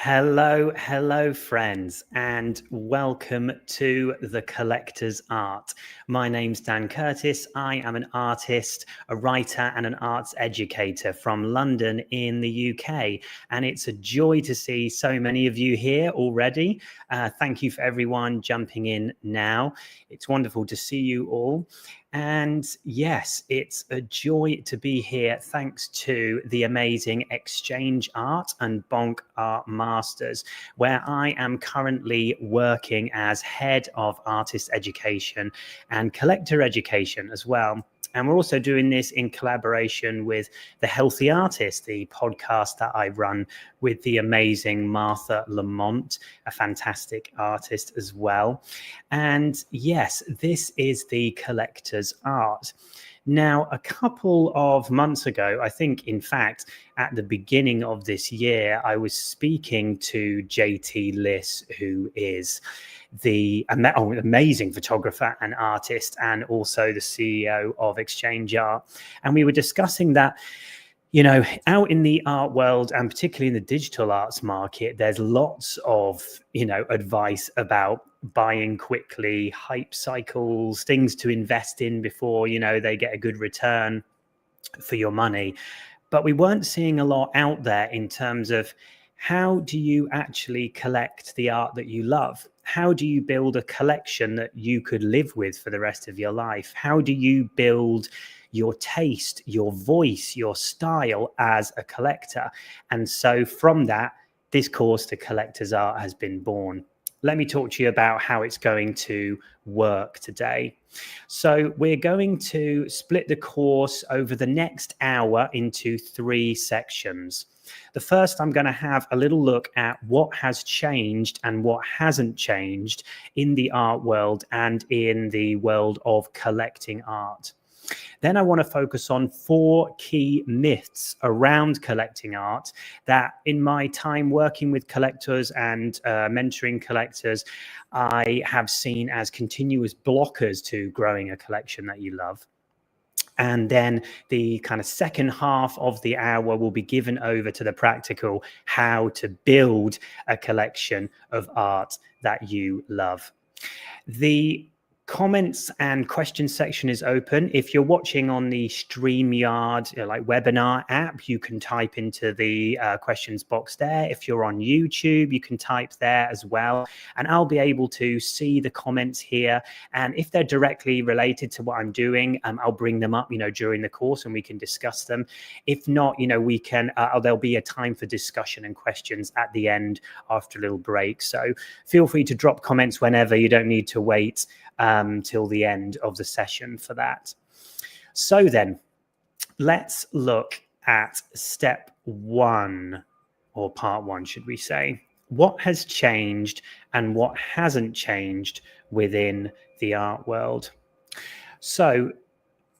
Hello, friends, and welcome to The Collector's Art. My name's Dan Curtis. I am an artist, a writer, and an arts educator from London in the UK. And it's a joy to see so many of you here already. Thank you for everyone jumping in now. It's wonderful to see you all. And yes, it's a joy to be here thanks to the amazing Exchange Art and Bonk Art Masters, where I am currently working as head of artist education and collector education as well. And we're also doing this in collaboration with The Healthy Artist, the podcast that I run with the amazing Martha Lamont, a fantastic artist as well. And yes, this is The Collector's Art. Now, a couple of months ago, I think, in fact, at the beginning of this year, I was speaking to JT Liss, who is the amazing photographer and artist, and also the CEO of Exchange Art. And we were discussing that, you know, out in the art world, and particularly in the digital arts market, there's lots of, advice about buying quickly, hype cycles, things to invest in before, they get a good return for your money. But we weren't seeing a lot out there in terms of how do you actually collect the art that you love? How do you build a collection that you could live with for the rest of your life? How do you build your taste, your voice, your style as a collector? And so from that, this course, The Collector's Art, has been born. Let me talk to you about how it's going to work today. So we're going to split the course over the next hour into 3 sections. The first, I'm going to have a little look at what has changed and what hasn't changed in the art world and in the world of collecting art. Then I want to focus on 4 key myths around collecting art that, in my time working with collectors and mentoring collectors, I have seen as continuous blockers to growing a collection that you love. And then the kind of second half of the hour will be given over to the practical, how to build a collection of art that you love. The comments and questions section is open. If you're watching on the StreamYard webinar app, you can type into the questions box there. If you're on YouTube, you can type there as well, and I'll be able to see the comments here. And if they're directly related to what I'm doing, I'll bring them up, during the course, and we can discuss them. If not, we can. There'll be a time for discussion and questions at the end after a little break. So feel free to drop comments whenever. You don't need to wait till the end of the session for that. So then, let's look at step 1, or part 1, should we say. What has changed and what hasn't changed within the art world? So,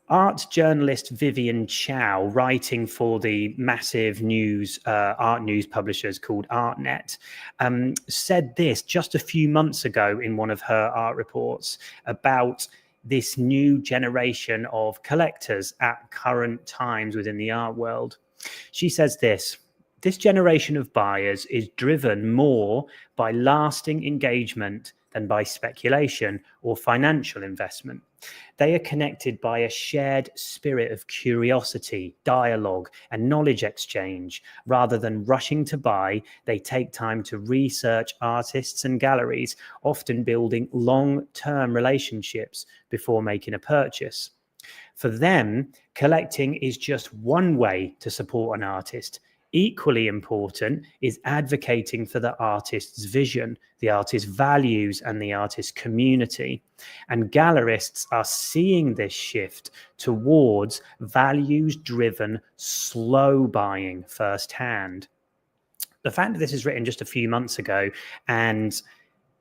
art journalist Vivian Chow, writing for the massive art news publishers called ArtNet, said this just a few months ago in one of her art reports about this new generation of collectors at current times within the art world. She says this generation of buyers is driven more by lasting engagement than by speculation or financial investment. They are connected by a shared spirit of curiosity, dialogue, and knowledge exchange. Rather than rushing to buy, they take time to research artists and galleries, often building long-term relationships before making a purchase. For them, collecting is just one way to support an artist. Equally important is advocating for the artist's vision, the artist's values, and the artist's community. And gallerists are seeing this shift towards values-driven, slow buying firsthand. The fact that this is written just a few months ago and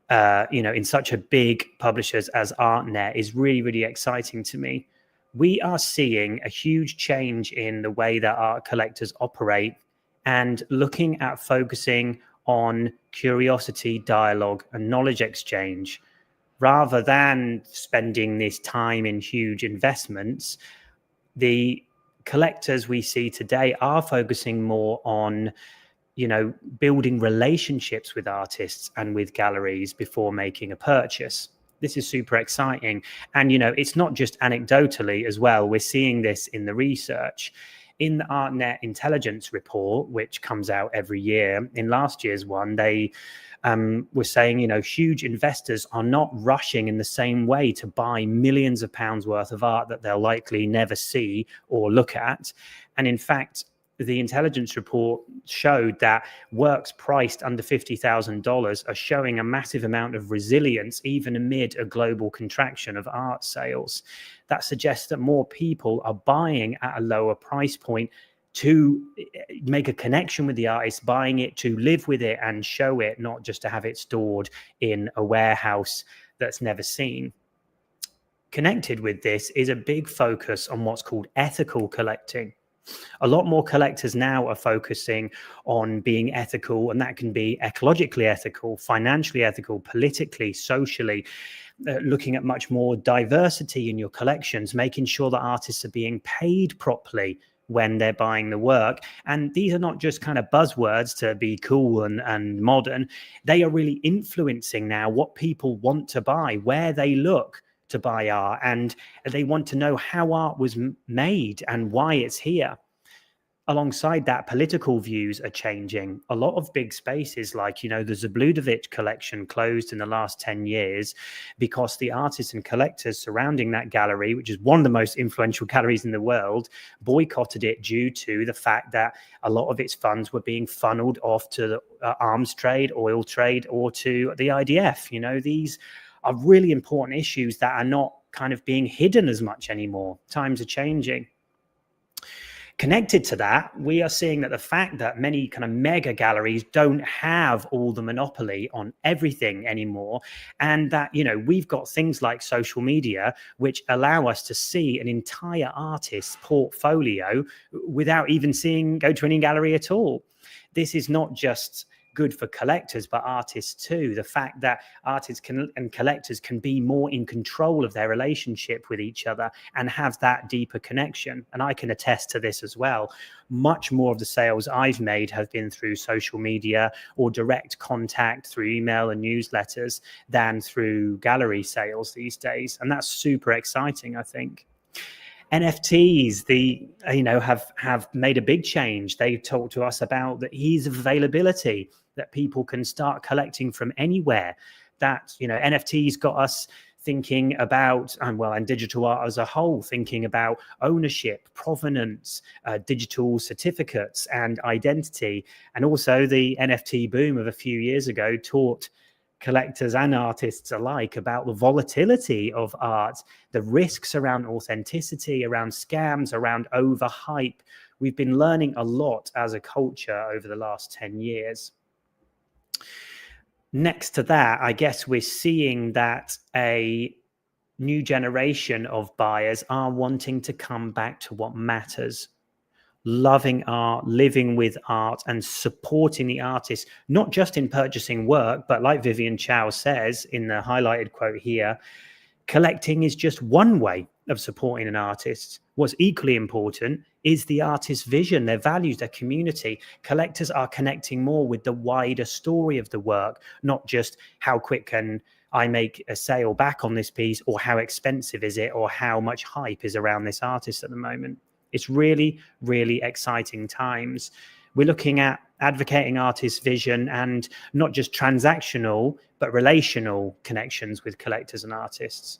in such a big publishers as ArtNet is really, really exciting to me. We are seeing a huge change in the way that art collectors operate, and looking at focusing on curiosity, dialogue, and knowledge exchange, rather than spending this time in huge investments. The collectors we see today are focusing more on building relationships with artists and with galleries before making a purchase. This is super exciting. And, it's not just anecdotally as well. We're seeing this in the research. In the ArtNet Intelligence report, which comes out every year, in last year's one, they were saying, huge investors are not rushing in the same way to buy millions of pounds worth of art that they'll likely never see or look at. And in fact, the intelligence report showed that works priced under $50,000 are showing a massive amount of resilience, even amid a global contraction of art sales. That suggests that more people are buying at a lower price point to make a connection with the artist, buying it to live with it and show it, not just to have it stored in a warehouse that's never seen. Connected with this is a big focus on what's called ethical collecting. A lot more collectors now are focusing on being ethical, and that can be ecologically ethical, financially ethical, politically, socially, looking at much more diversity in your collections, making sure that artists are being paid properly when they're buying the work. And these are not just kind of buzzwords to be cool and modern. They are really influencing now what people want to buy, where they look to buy art, and they want to know how art was made and why it's here. Alongside that, political views are changing. A lot of big spaces like, the Zabludovic collection closed in the last 10 years because the artists and collectors surrounding that gallery, which is one of the most influential galleries in the world, boycotted it due to the fact that a lot of its funds were being funneled off to the arms trade, oil trade, or to the IDF. These are really important issues that are not kind of being hidden as much anymore. Times are changing. Connected to that, we are seeing that the fact that many kind of mega galleries don't have all the monopoly on everything anymore, and that, we've got things like social media, which allow us to see an entire artist's portfolio without even go to any gallery at all. This is not just good for collectors, but artists too. The fact that artists and collectors can be more in control of their relationship with each other and have that deeper connection. And I can attest to this as well. Much more of the sales I've made have been through social media or direct contact through email and newsletters than through gallery sales these days. And that's super exciting, I think. NFTs, have made a big change. They talk to us about the ease of availability, that people can start collecting from anywhere. That, NFTs got us thinking about, and digital art as a whole, thinking about ownership, provenance, digital certificates and identity. And also the NFT boom of a few years ago taught collectors and artists alike about the volatility of art, the risks around authenticity, around scams, around overhype. We've been learning a lot as a culture over the last 10 years. Next to that, I guess we're seeing that a new generation of buyers are wanting to come back to what matters. Loving art, living with art, and supporting the artist, not just in purchasing work, but like Vivian Chow says in the highlighted quote here, collecting is just one way of supporting an artist. What's equally important is the artist's vision, their values, their community. Collectors are connecting more with the wider story of the work, not just how quick can I make a sale back on this piece, or how expensive is it, or how much hype is around this artist at the moment. It's really, really exciting times. We're looking at advocating artists' vision and not just transactional, but relational connections with collectors and artists.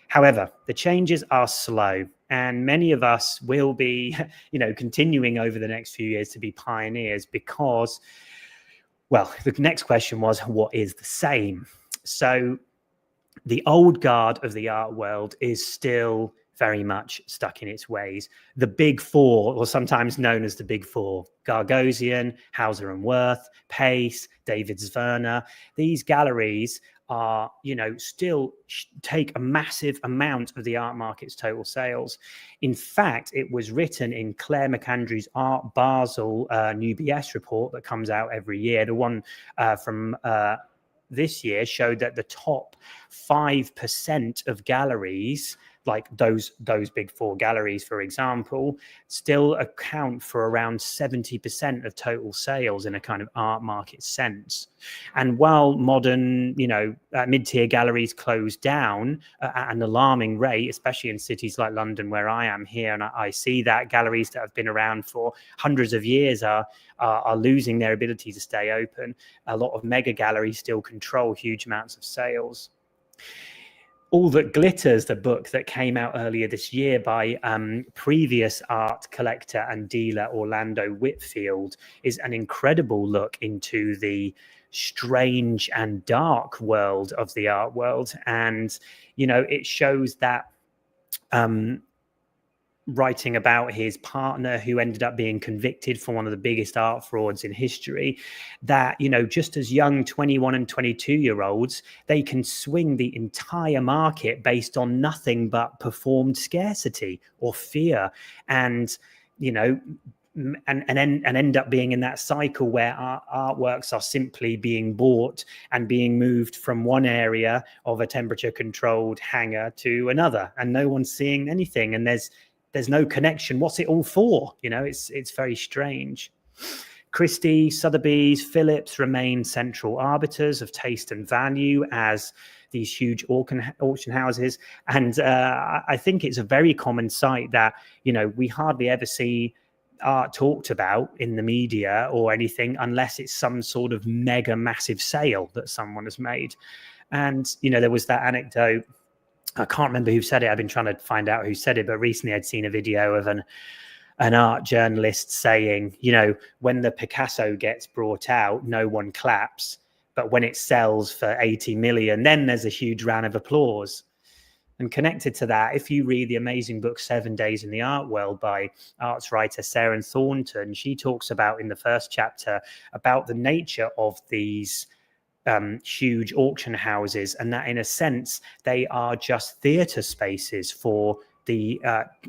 However, the changes are slow, and many of us will be, continuing over the next few years to be pioneers because, the next question was, what is the same? So the old guard of the art world is still very much stuck in its ways. The big four, or sometimes known as the big four, Gagosian, Hauser and Wirth, Pace, David Zwirner, these galleries are, still take a massive amount of the art market's total sales. In fact, it was written in Claire McAndrews' Art Basel new BS report that comes out every year. The one from this year showed that the top 5% of galleries like those big four galleries, for example, still account for around 70% of total sales in a kind of art market sense. And while modern, mid-tier galleries close down at an alarming rate, especially in cities like London, where I am here, and I see that galleries that have been around for hundreds of years are losing their ability to stay open. A lot of mega galleries still control huge amounts of sales. All That Glitters, the book that came out earlier this year by previous art collector and dealer Orlando Whitfield, is an incredible look into the strange and dark world of the art world. And, it shows that writing about his partner who ended up being convicted for one of the biggest art frauds in history, that, just as young 21 and 22-year-olds, they can swing the entire market based on nothing but performed scarcity or fear. And, and end up being in that cycle where artworks are simply being bought and being moved from one area of a temperature controlled hangar to another, and no one's seeing anything, and there's no connection. What's it all for? It's very strange. Christie, Sotheby's, Phillips remain central arbiters of taste and value as these huge auction houses. And I think it's a very common sight that, we hardly ever see art talked about in the media or anything unless it's some sort of mega massive sale that someone has made. And, there was that anecdote, I can't remember who said it. I've been trying to find out who said it, but recently I'd seen a video of an art journalist saying, when the Picasso gets brought out, no one claps, but when it sells for 80 million, then there's a huge round of applause. And connected to that, if you read the amazing book 7 Days in the Art World by arts writer Sarah Thornton, she talks about in the first chapter about the nature of these huge auction houses, and that in a sense they are just theatre spaces for the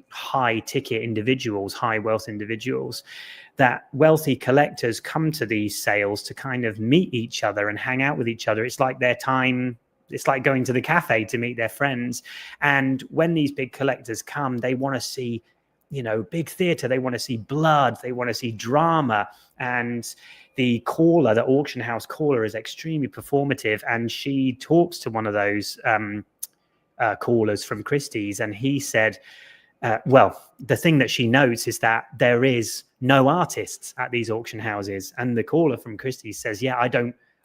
high ticket individuals, high wealth individuals, that wealthy collectors come to these sales to kind of meet each other and hang out with each other. It's like their time. It's like going to the cafe to meet their friends. And when these big collectors come, they want to see, big theatre. They want to see blood. They want to see drama. And the auction house caller is extremely performative. And she talks to one of those callers from Christie's. And he said, the thing that she notes is that there is no artists at these auction houses. And the caller from Christie's says, yeah,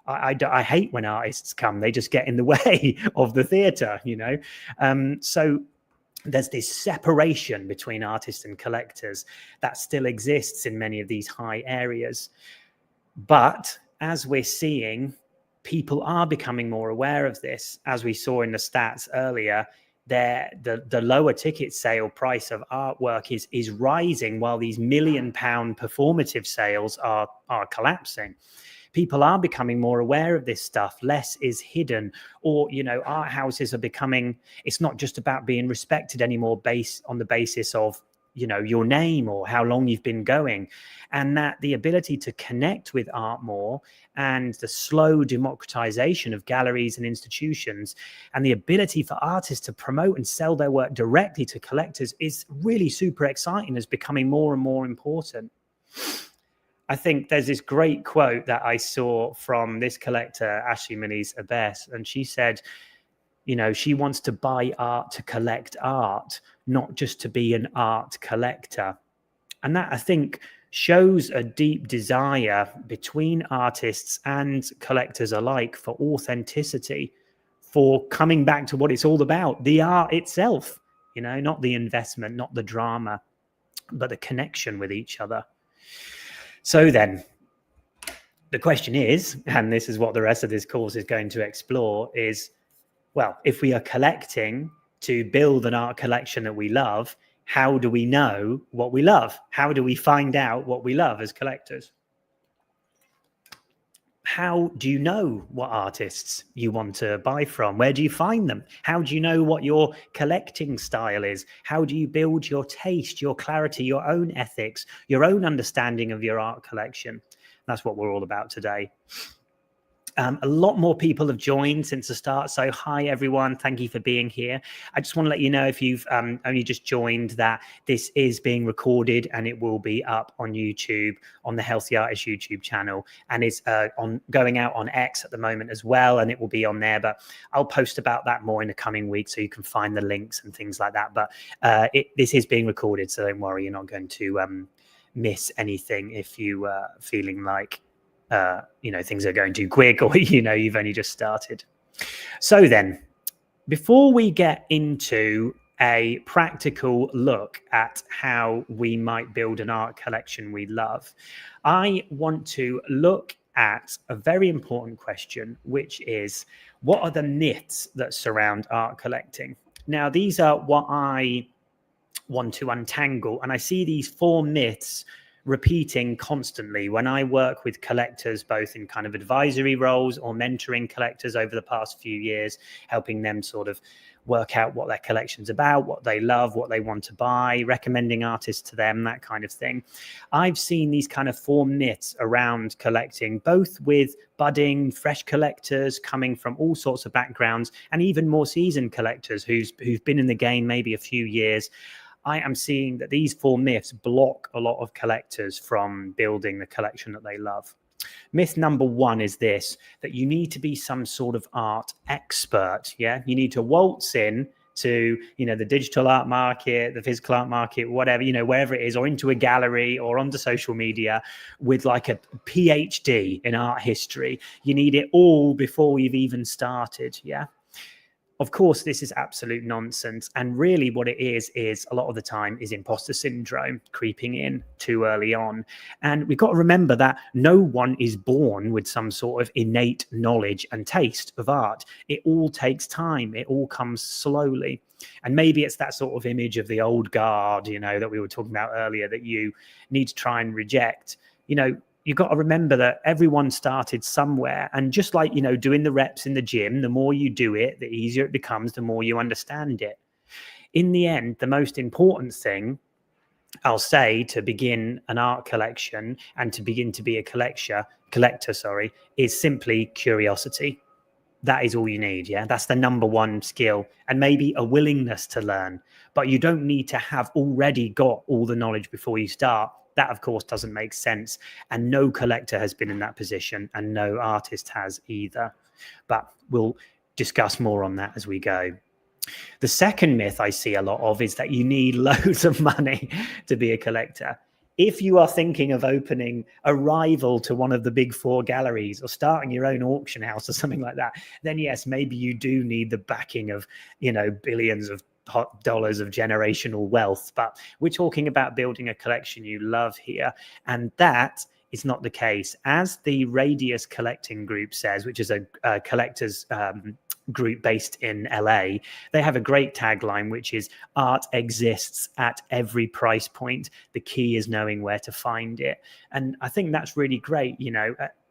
I hate when artists come. They just get in the way of the theatre, So there's this separation between artists and collectors that still exists in many of these high areas. But as we're seeing, people are becoming more aware of this. As we saw in the stats earlier, the lower ticket sale price of artwork is rising while these £1 million performative sales are collapsing. People are becoming more aware of this stuff. Less is hidden, or, art houses are becoming, it's not just about being respected anymore based on the basis of, your name or how long you've been going. And that the ability to connect with art more, and the slow democratization of galleries and institutions, and the ability for artists to promote and sell their work directly to collectors is really super exciting, is becoming more and more important. I think there's this great quote that I saw from this collector, Ashley Muniz Abess, and she said, she wants to buy art to collect art, not just to be an art collector. And that, I think, shows a deep desire between artists and collectors alike for authenticity, for coming back to what it's all about, the art itself, not the investment, not the drama, but the connection with each other. So then, the question is, and this is what the rest of this course is going to explore, is, well, if we are collecting to build an art collection that we love, how do we know what we love? How do we find out what we love as collectors? How do you know what artists you want to buy from? Where do you find them? How do you know what your collecting style is? How do you build your taste, your clarity, your own ethics, your own understanding of your art collection? That's what we're all about today. A lot more people have joined since the start. So hi, everyone. Thank you for being here. I just want to let you know, if you've only just joined, that this is being recorded and it will be up on YouTube, on the Healthy Artist YouTube channel. And it's going out on X at the moment as well. And it will be on there. But I'll post about that more in the coming weeks, so you can find the links and things like that. But this is being recorded, so don't worry, you're not going to miss anything if you feeling like things are going too quick, or you've only just started. So then, before we get into a practical look at how we might build an art collection we love, I want to look at a very important question, which is, what are the myths that surround art collecting? Now, these are what I want to untangle, and I see these 4 myths repeating constantly when I work with collectors, both in kind of advisory roles or mentoring collectors over the past few years, helping them sort of work out what their collection's about, what they love, what they want to buy, recommending artists to them, that kind of thing. I've seen these kind of 4 myths around collecting, both with budding, fresh collectors coming from all sorts of backgrounds, and even more seasoned collectors who've been in the game maybe a few years. I am seeing that these 4 myths block a lot of collectors from building the collection that they love. Myth number 1 is this, that you need to be some sort of art expert. Yeah, you need to waltz in to, the digital art market, the physical art market, whatever, wherever it is, or into a gallery or onto social media with like a PhD in art history. You need it all before you've even started. Yeah. Of course, this is absolute nonsense. And really what it is a lot of the time is imposter syndrome creeping in too early on. And we've got to remember that no one is born with some sort of innate knowledge and taste of art. It all takes time. It all comes slowly. And maybe it's that sort of image of the old guard, that we were talking about earlier, that you need to try and reject. You've got to remember that everyone started somewhere. And just like, doing the reps in the gym, the more you do it, the easier it becomes, the more you understand it. In the end, the most important thing, I'll say, to begin an art collection and to begin to be a collector, is simply curiosity. That is all you need. Yeah, that's the number 1 skill, and maybe a willingness to learn. But you don't need to have already got all the knowledge before you start. That, of course, doesn't make sense. And no collector has been in that position, and no artist has either. But we'll discuss more on that as we go. The second myth I see a lot of is that you need loads of money to be a collector. If you are thinking of opening a rival to one of the big 4 galleries or starting your own auction house or something like that, then yes, maybe you do need the backing of, billions of dollars of generational wealth. But we're talking about building a collection you love here. And that is not the case. As the Radius Collecting Group says, which is a collectors group based in LA, they have a great tagline, which is, art exists at every price point. The key is knowing where to find it. And I think that's really great.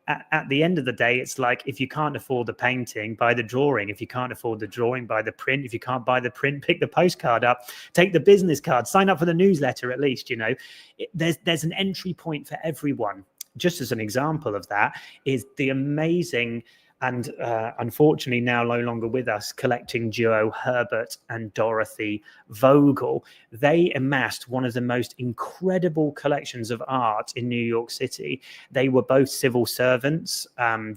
At the end of the day, it's like, if you can't afford the painting, buy the drawing. If you can't afford the drawing, buy the print. If you can't buy the print, pick the postcard up, take the business card, sign up for the newsletter at least. There's an entry point for everyone. Just as an example of that is the amazing and unfortunately now no longer with us collecting duo Herbert and Dorothy Vogel. They amassed one of the most incredible collections of art in New York City. They were both civil servants.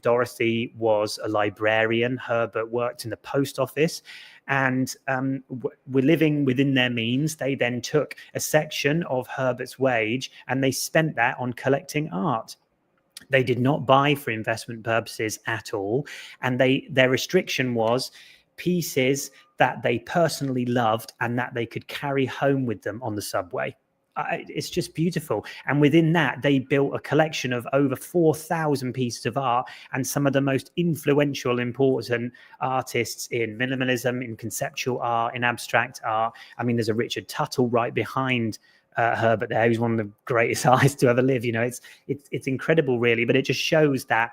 Dorothy was a librarian. Herbert worked in the post office. And were living within their means. They then took a section of Herbert's wage and they spent that on collecting art. They did not buy for investment purposes at all. And their restriction was pieces that they personally loved and that they could carry home with them on the subway. It's just beautiful. And within that, they built a collection of over 4,000 pieces of art, and some of the most influential, important artists in minimalism, in conceptual art, in abstract art. I mean, there's a Richard Tuttle right behind Herbert there, who's one of the greatest artists to ever live. It's incredible, really. But it just shows that,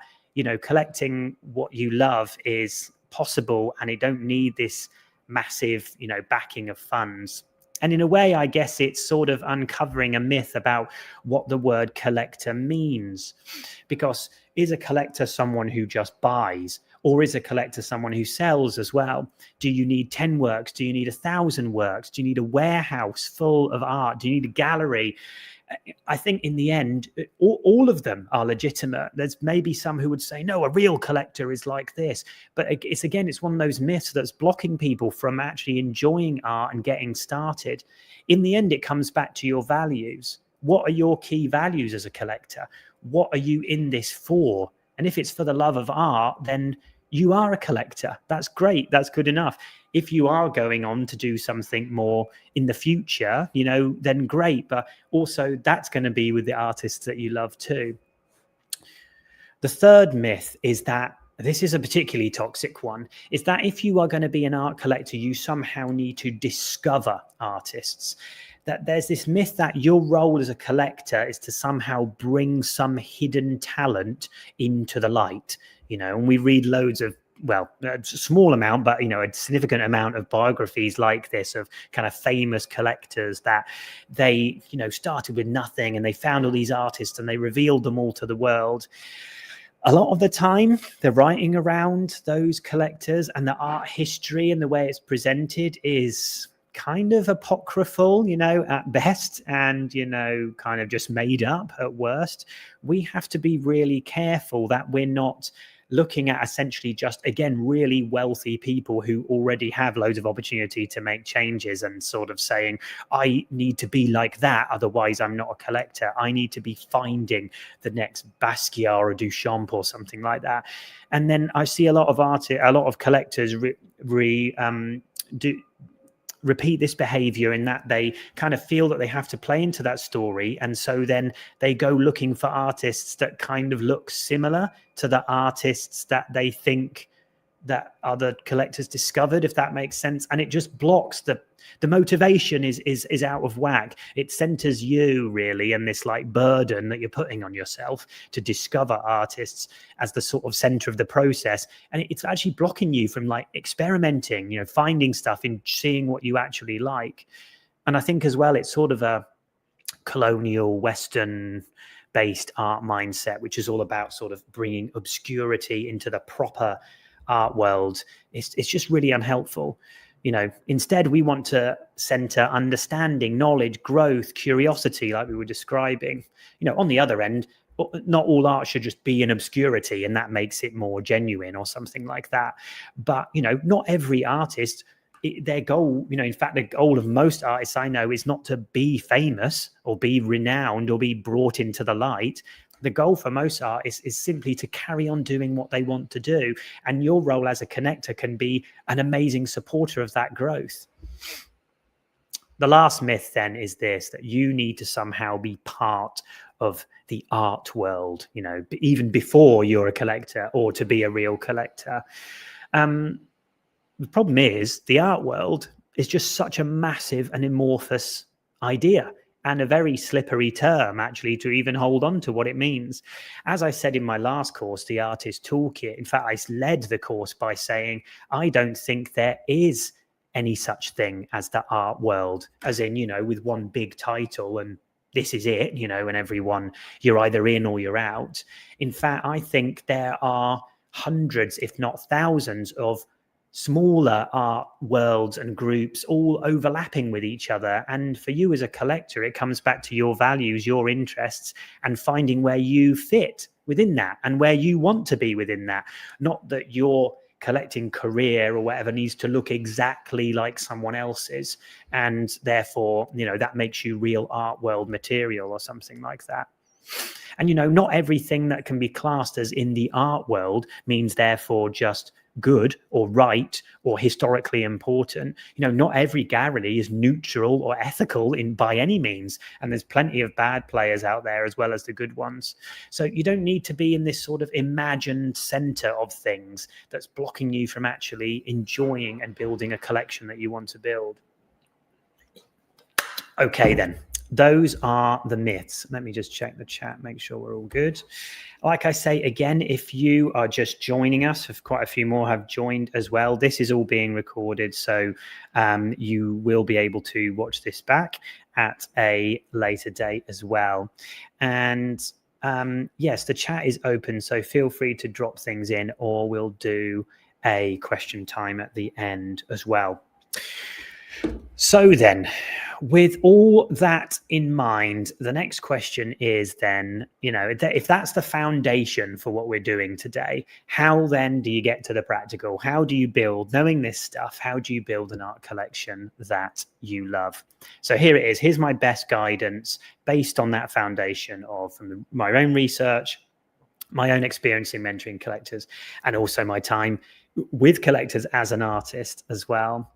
collecting what you love is possible, and it don't need this massive, backing of funds. And in a way, I guess it's sort of uncovering a myth about what the word collector means. Because, is a collector someone who just buys, or is a collector someone who sells as well? Do you need 10 works? Do you need 1,000 works? Do you need a warehouse full of art? Do you need a gallery? I think in the end, all of them are legitimate. There's maybe some who would say, no, a real collector is like this. But it's one of those myths that's blocking people from actually enjoying art and getting started. In the end, it comes back to your values. What are your key values as a collector? What are you in this for? And if it's for the love of art, then you are a collector. That's great. That's good enough. If you are going on to do something more in the future, then great. But also that's going to be with the artists that you love too. The third myth is that, this is a particularly toxic one, is that if you are going to be an art collector, you somehow need to discover artists. That there's this myth that your role as a collector is to somehow bring some hidden talent into the light, and we read loads of, a small amount, but a significant amount of biographies like this of kind of famous collectors that they, started with nothing and they found all these artists and they revealed them all to the world. A lot of the time, the writing around those collectors and the art history and the way it's presented is kind of apocryphal, at best, and, kind of just made up at worst. We have to be really careful that we're not looking at essentially just, again, really wealthy people who already have loads of opportunity to make changes and sort of saying, I need to be like that, otherwise I'm not a collector. I need to be finding the next Basquiat or Duchamp or something like that. And then I see a lot of collectors repeat this behavior in that they kind of feel that they have to play into that story, and so then they go looking for artists that kind of look similar to the artists that they think that other collectors discovered, if that makes sense. And it just blocks the motivation is out of whack. It centers you really and this like burden that you're putting on yourself to discover artists as the sort of center of the process, and it's actually blocking you from like experimenting, finding stuff and seeing what you actually like. And I think as well, it's sort of a colonial Western based art mindset, which is all about sort of bringing obscurity into the proper art world. It's just really unhelpful. Instead we want to center understanding, knowledge, growth, curiosity, like we were describing. On the other end, not all art should just be in obscurity and that makes it more genuine or something like that. But not every artist, their goal, in fact the goal of most artists I know is not to be famous or be renowned or be brought into the light. The goal for most artists is simply to carry on doing what they want to do. And your role as a connector can be an amazing supporter of that growth. The last myth then is this, that you need to somehow be part of the art world, even before you're a collector or to be a real collector. The problem is the art world is just such a massive and amorphous idea, and a very slippery term, actually, to even hold on to what it means. As I said in my last course, the Artist Toolkit, in fact, I led the course by saying, I don't think there is any such thing as the art world, as in, with one big title and this is it, and everyone, you're either in or you're out. In fact, I think there are hundreds, if not thousands, of smaller art worlds and groups all overlapping with each other. And for you as a collector, it comes back to your values, your interests, and finding where you fit within that and where you want to be within that. Not that your collecting career or whatever needs to look exactly like someone else's, and therefore, that makes you real art world material or something like that. And, not everything that can be classed as in the art world means therefore just good or right or historically important. Not every gallery is neutral or ethical by any means, and there's plenty of bad players out there as well as the good ones. So you don't need to be in this sort of imagined center of things that's blocking you from actually enjoying and building a collection that you want to build. Okay, then. Those are the myths. Let me just check the chat, make sure we're all good. Like I say, again, if you are just joining us, if quite a few more have joined as well, this is all being recorded. So you will be able to watch this back at a later date as well. And yes, the chat is open, so feel free to drop things in, or we'll do a question time at the end as well. So then, with all that in mind, the next question is then, if that's the foundation for what we're doing today, how then do you get to the practical? How do you build, knowing this stuff, how do you build an art collection that you love? So here it is. Here's my best guidance based on that foundation from my own research, my own experience in mentoring collectors, and also my time with collectors as an artist as well.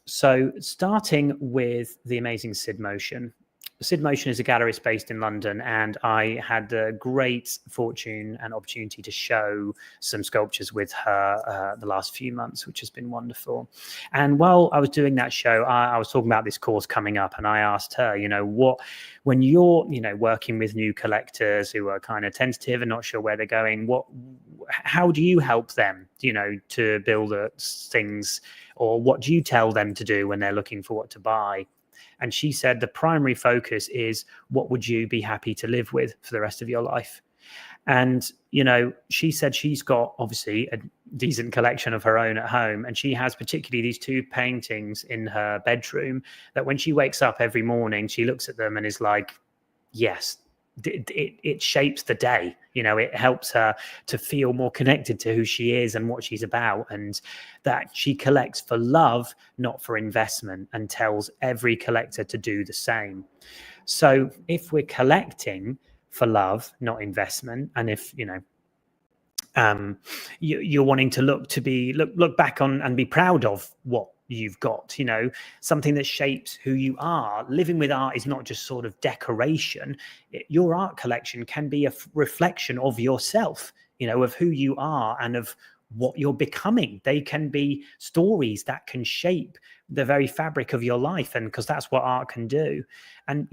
So starting with the amazing Sid Motion. Sid Motion is a gallerist based in London, and I had the great fortune and opportunity to show some sculptures with her the last few months, which has been wonderful. And while I was doing that show, I was talking about this course coming up, and I asked her, when you're, working with new collectors who are kind of tentative and not sure where they're going, how do you help them, to build things, or what do you tell them to do when they're looking for what to buy? And she said the primary focus is, what would you be happy to live with for the rest of your life? And, she said she's got obviously a decent collection of her own at home. And she has particularly these two paintings in her bedroom that when she wakes up every morning, she looks at them and is like, yes, it shapes the day. It helps her to feel more connected to who she is and what she's about, and that she collects for love, not for investment, and tells every collector to do the same. So if we're collecting for love, not investment, and if you're wanting to look back on and be proud of what you've got, something that shapes who you are. Living with art is not just sort of decoration. Your art collection can be a reflection of yourself, of who you are and of what you're becoming. They can be stories that can shape the very fabric of your life, and because that's what art can do. And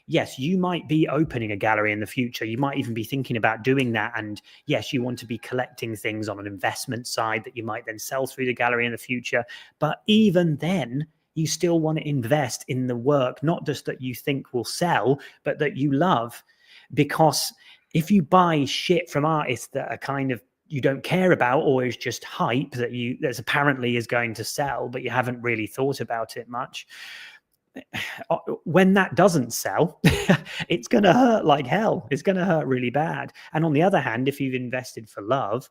yes, you might be opening a gallery in the future, you might even be thinking about doing that, and yes, you want to be collecting things on an investment side that you might then sell through the gallery in the future. But even then, you still want to invest in the work, not just that you think will sell, but that you love. Because if you buy shit from artists that are kind of you don't care about, or is just hype that apparently is going to sell, but you haven't really thought about it much, when that doesn't sell, it's going to hurt like hell. It's going to hurt really bad. And on the other hand, if you've invested for love,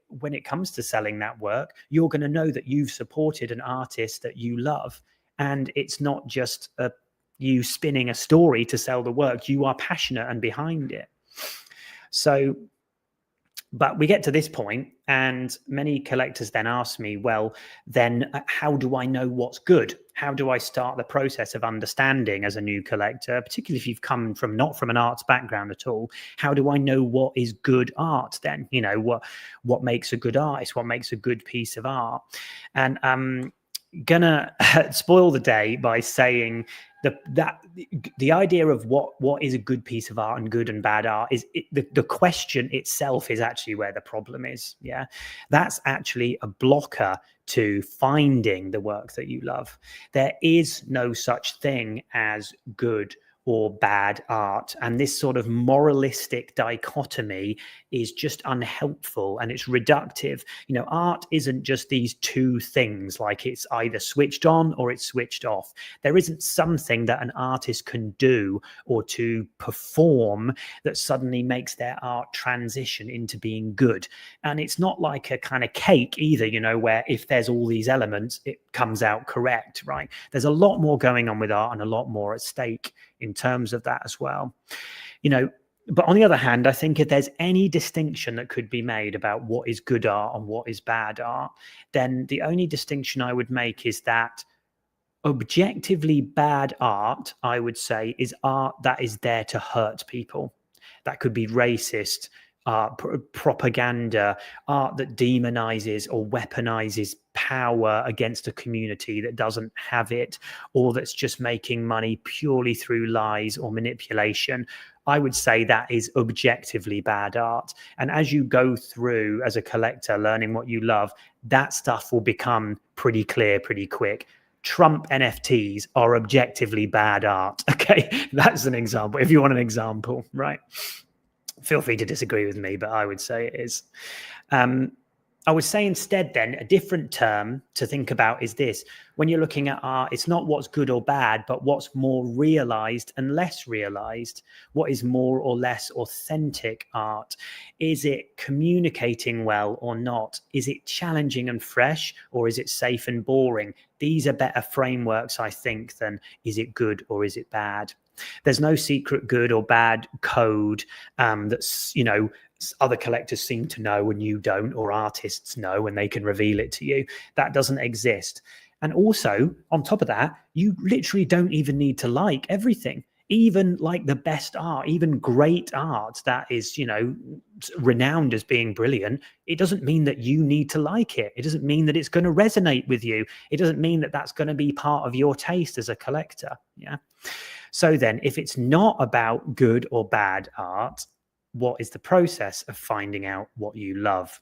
when it comes to selling that work, you're going to know that you've supported an artist that you love. And it's not just you spinning a story to sell the work. You are passionate and behind it. So, but we get to this point, and many collectors then ask me, well, then how do I know what's good? How do I start the process of understanding as a new collector, particularly if you've come from not from an arts background at all? How do I know what is good art then? What makes a good artist? What makes a good piece of art? And I'm gonna spoil the day by saying the idea of what is a good piece of art and good and bad art is the question itself is actually where the problem is. Yeah, that's actually a blocker to finding the work that you love. There is no such thing as good or bad art, and this sort of moralistic dichotomy is just unhelpful, and it's reductive. Art isn't just these two things, like it's either switched on or it's switched off. There isn't something that an artist can do or to perform that suddenly makes their art transition into being good. And it's not like a kind of cake either, where if there's all these elements, it comes out correct, right? There's a lot more going on with art and a lot more at stake in terms of that as well. But on the other hand, I think if there's any distinction that could be made about what is good art and what is bad art, then the only distinction I would make is that objectively bad art, I would say, is art that is there to hurt people. That could be racist, propaganda, art that demonizes or weaponizes power against a community that doesn't have it, or that's just making money purely through lies or manipulation. I would say that is objectively bad art. And as you go through as a collector, learning what you love, that stuff will become pretty clear pretty quick. Trump NFTs are objectively bad art. Okay, that's an example. If you want an example, right? Feel free to disagree with me, but I would say it is. I would say instead then a different term to think about is this. When you're looking at art, it's not what's good or bad, but what's more realized and less realized. What is more or less authentic art? Is it communicating well or not? Is it challenging and fresh, or is it safe and boring? These are better frameworks, I think, than is it good or is it bad? There's no secret good or bad code that's, other collectors seem to know and you don't, or artists know and they can reveal it to you. That doesn't exist. And also, on top of that, you literally don't even need to like everything. Even like the best art, even great art that is, renowned as being brilliant, it doesn't mean that you need to like it. It doesn't mean that it's going to resonate with you. It doesn't mean that that's going to be part of your taste as a collector. Yeah. So then, if it's not about good or bad art, what is the process of finding out what you love?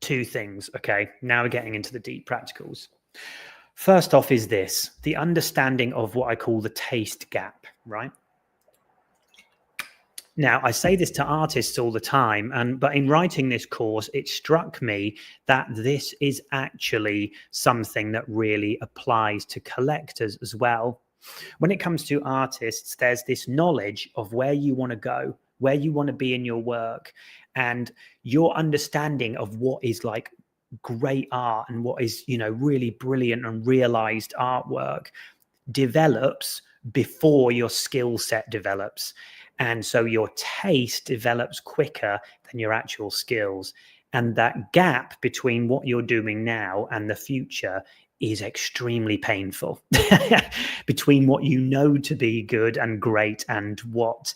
Two things, okay? Now we're getting into the deep practicals. First off is this, the understanding of what I call the taste gap, right? Now, I say this to artists all the time, but in writing this course, it struck me that this is actually something that really applies to collectors as well. When it comes to artists, there's this knowledge of where you want to go, where you want to be in your work, and your understanding of what is like great art and what is, really brilliant and realized artwork develops before your skill set develops. And so your taste develops quicker than your actual skills. And that gap between what you're doing now and the future is extremely painful between what you know to be good and great and what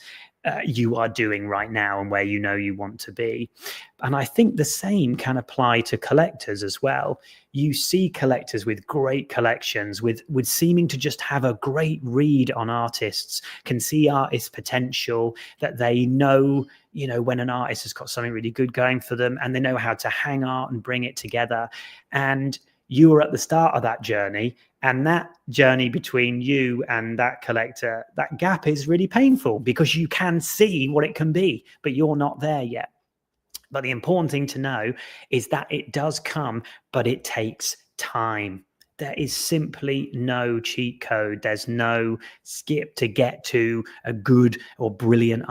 you are doing right now and where you want to be. And I think the same can apply to collectors as well. You see collectors with great collections, with seeming to just have a great read on artists, can see artists' potential, that they know, when an artist has got something really good going for them, and they know how to hang art and bring it together. And you were at the start of that journey, and that journey between you and that collector, that gap is really painful because you can see what it can be, but you're not there yet. But the important thing to know is that it does come, but it takes time. There is simply no cheat code. There's no skip to get to a good or brilliant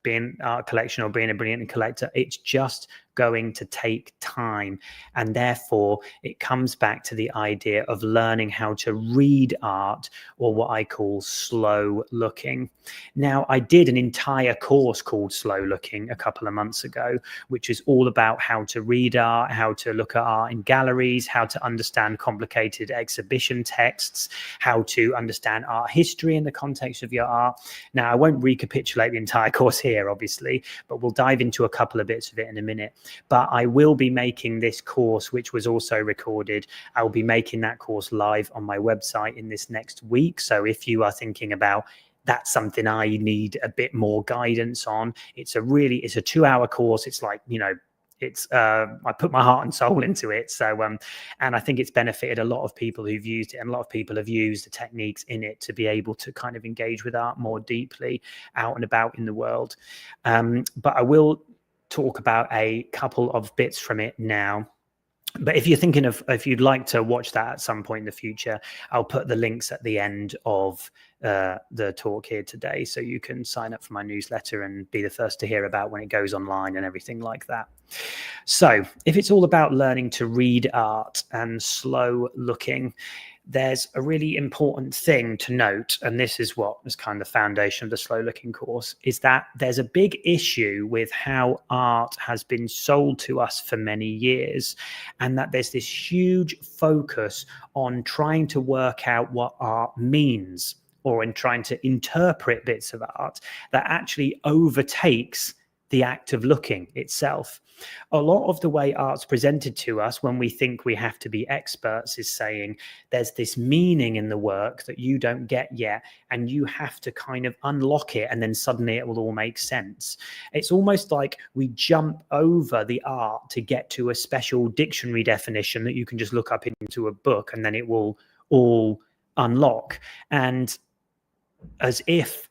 being art collection or being a brilliant collector. It's just going to take time. And therefore, it comes back to the idea of learning how to read art, or what I call slow looking. Now, I did an entire course called Slow Looking a couple of months ago, which is all about how to read art, how to look at art in galleries, how to understand complicated exhibition texts, how to understand art history in the context of your art. Now, I won't recapitulate the entire course here, obviously, but we'll dive into a couple of bits of it in a minute. But I will be making this course, which was also recorded. I will be making that course live on my website in this next week. So if you are thinking about that's something I need a bit more guidance on, it's a 2-hour course. It's like, I put my heart and soul into it. So, and I think it's benefited a lot of people who've used it, and a lot of people have used the techniques in it to be able to kind of engage with art more deeply out and about in the world. But I will talk about a couple of bits from it now. But if you'd like to watch that at some point in the future, I'll put the links at the end of the talk here today, so you can sign up for my newsletter and be the first to hear about when it goes online and everything like that. So if it's all about learning to read art and slow looking, there's a really important thing to note, and this is what is kind of the foundation of the Slow Looking course, is that there's a big issue with how art has been sold to us for many years, and that there's this huge focus on trying to work out what art means, or in trying to interpret bits of art that actually overtakes the act of looking itself. A lot of the way art's presented to us when we think we have to be experts is saying there's this meaning in the work that you don't get yet, and you have to kind of unlock it, and then suddenly it will all make sense. It's almost like we jump over the art to get to a special dictionary definition that you can just look up into a book, and then it will all unlock. And as if,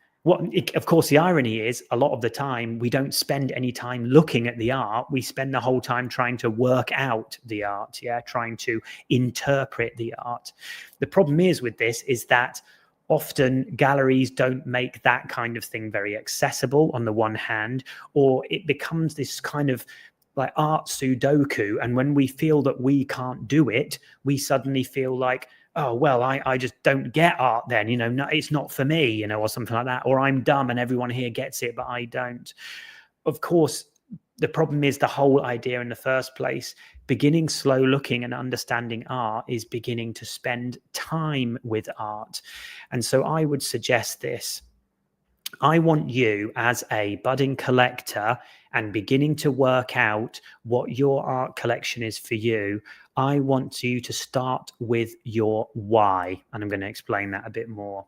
of course, the irony is a lot of the time we don't spend any time looking at the art. We spend the whole time trying to work out the art, trying to interpret the art. The problem is with this is that often galleries don't make that kind of thing very accessible on the one hand, or it becomes this kind of like art Sudoku. And when we feel that we can't do it, we suddenly feel like, oh, well, I just don't get art then, no, it's not for me, or something like that. Or I'm dumb and everyone here gets it, but I don't. Of course, the problem is the whole idea in the first place. Beginning slow looking and understanding art is beginning to spend time with art. And so I would suggest this. I want you as a budding collector and beginning to work out what your art collection is for you. I want you to start with your why. And I'm going to explain that a bit more.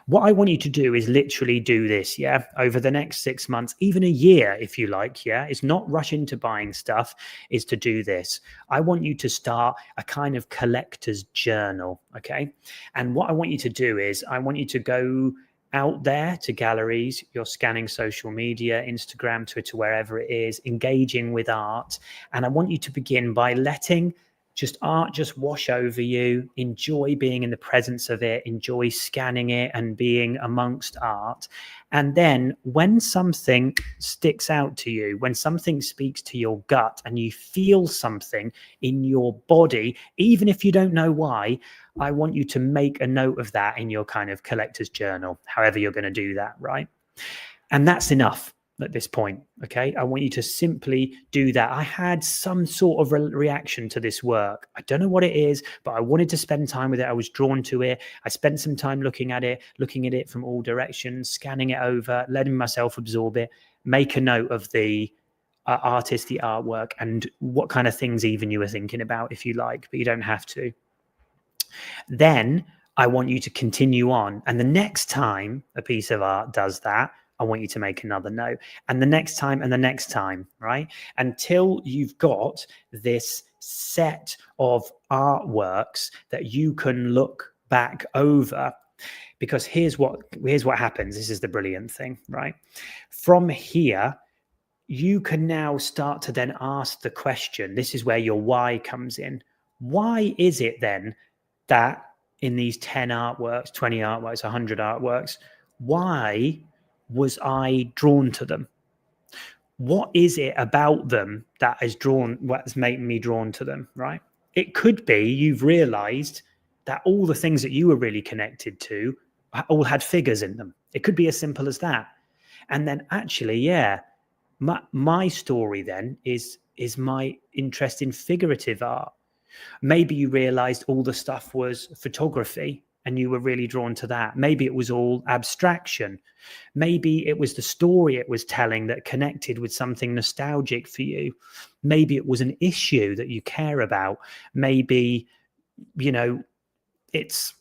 What I want you to do is literally do this, over the next 6 months, even a year, if you like, It's not rush into buying stuff, is to do this. I want you to start a kind of collector's journal, okay? And what I want you to do is I want you to go out there to galleries, you're scanning social media, Instagram, Twitter, wherever it is, engaging with art. And I want you to begin by letting art just wash over you, enjoy being in the presence of it, enjoy scanning it and being amongst art. And then when something sticks out to you, when something speaks to your gut and you feel something in your body, even if you don't know why, I want you to make a note of that in your kind of collector's journal, however you're going to do that, right? And that's enough at this point, okay? I want you to simply do that. I had some sort of reaction to this work. I don't know what it is, but I wanted to spend time with it. I was drawn to it. I spent some time looking at it from all directions, scanning it over, letting myself absorb it, make a note of the artist, the artwork, and what kind of things even you were thinking about, if you like, but you don't have to. Then I want you to continue on. And the next time a piece of art does that, I want you to make another note. And the next time and the next time, right? Until you've got this set of artworks that you can look back over. Because here's what happens. This is the brilliant thing, right? From here, you can now start to then ask the question. This is where your why comes in. Why is it then that in these 10 artworks, 20 artworks, 100 artworks, why was I drawn to them? What is it about them what's making me drawn to them, right? It could be you've realized that all the things that you were really connected to all had figures in them. It could be as simple as that. And then actually, my story then is my interest in figurative art. Maybe you realized all the stuff was photography and you were really drawn to that. Maybe it was all abstraction. Maybe it was the story it was telling that connected with something nostalgic for you. Maybe it was an issue that you care about. Maybe, it's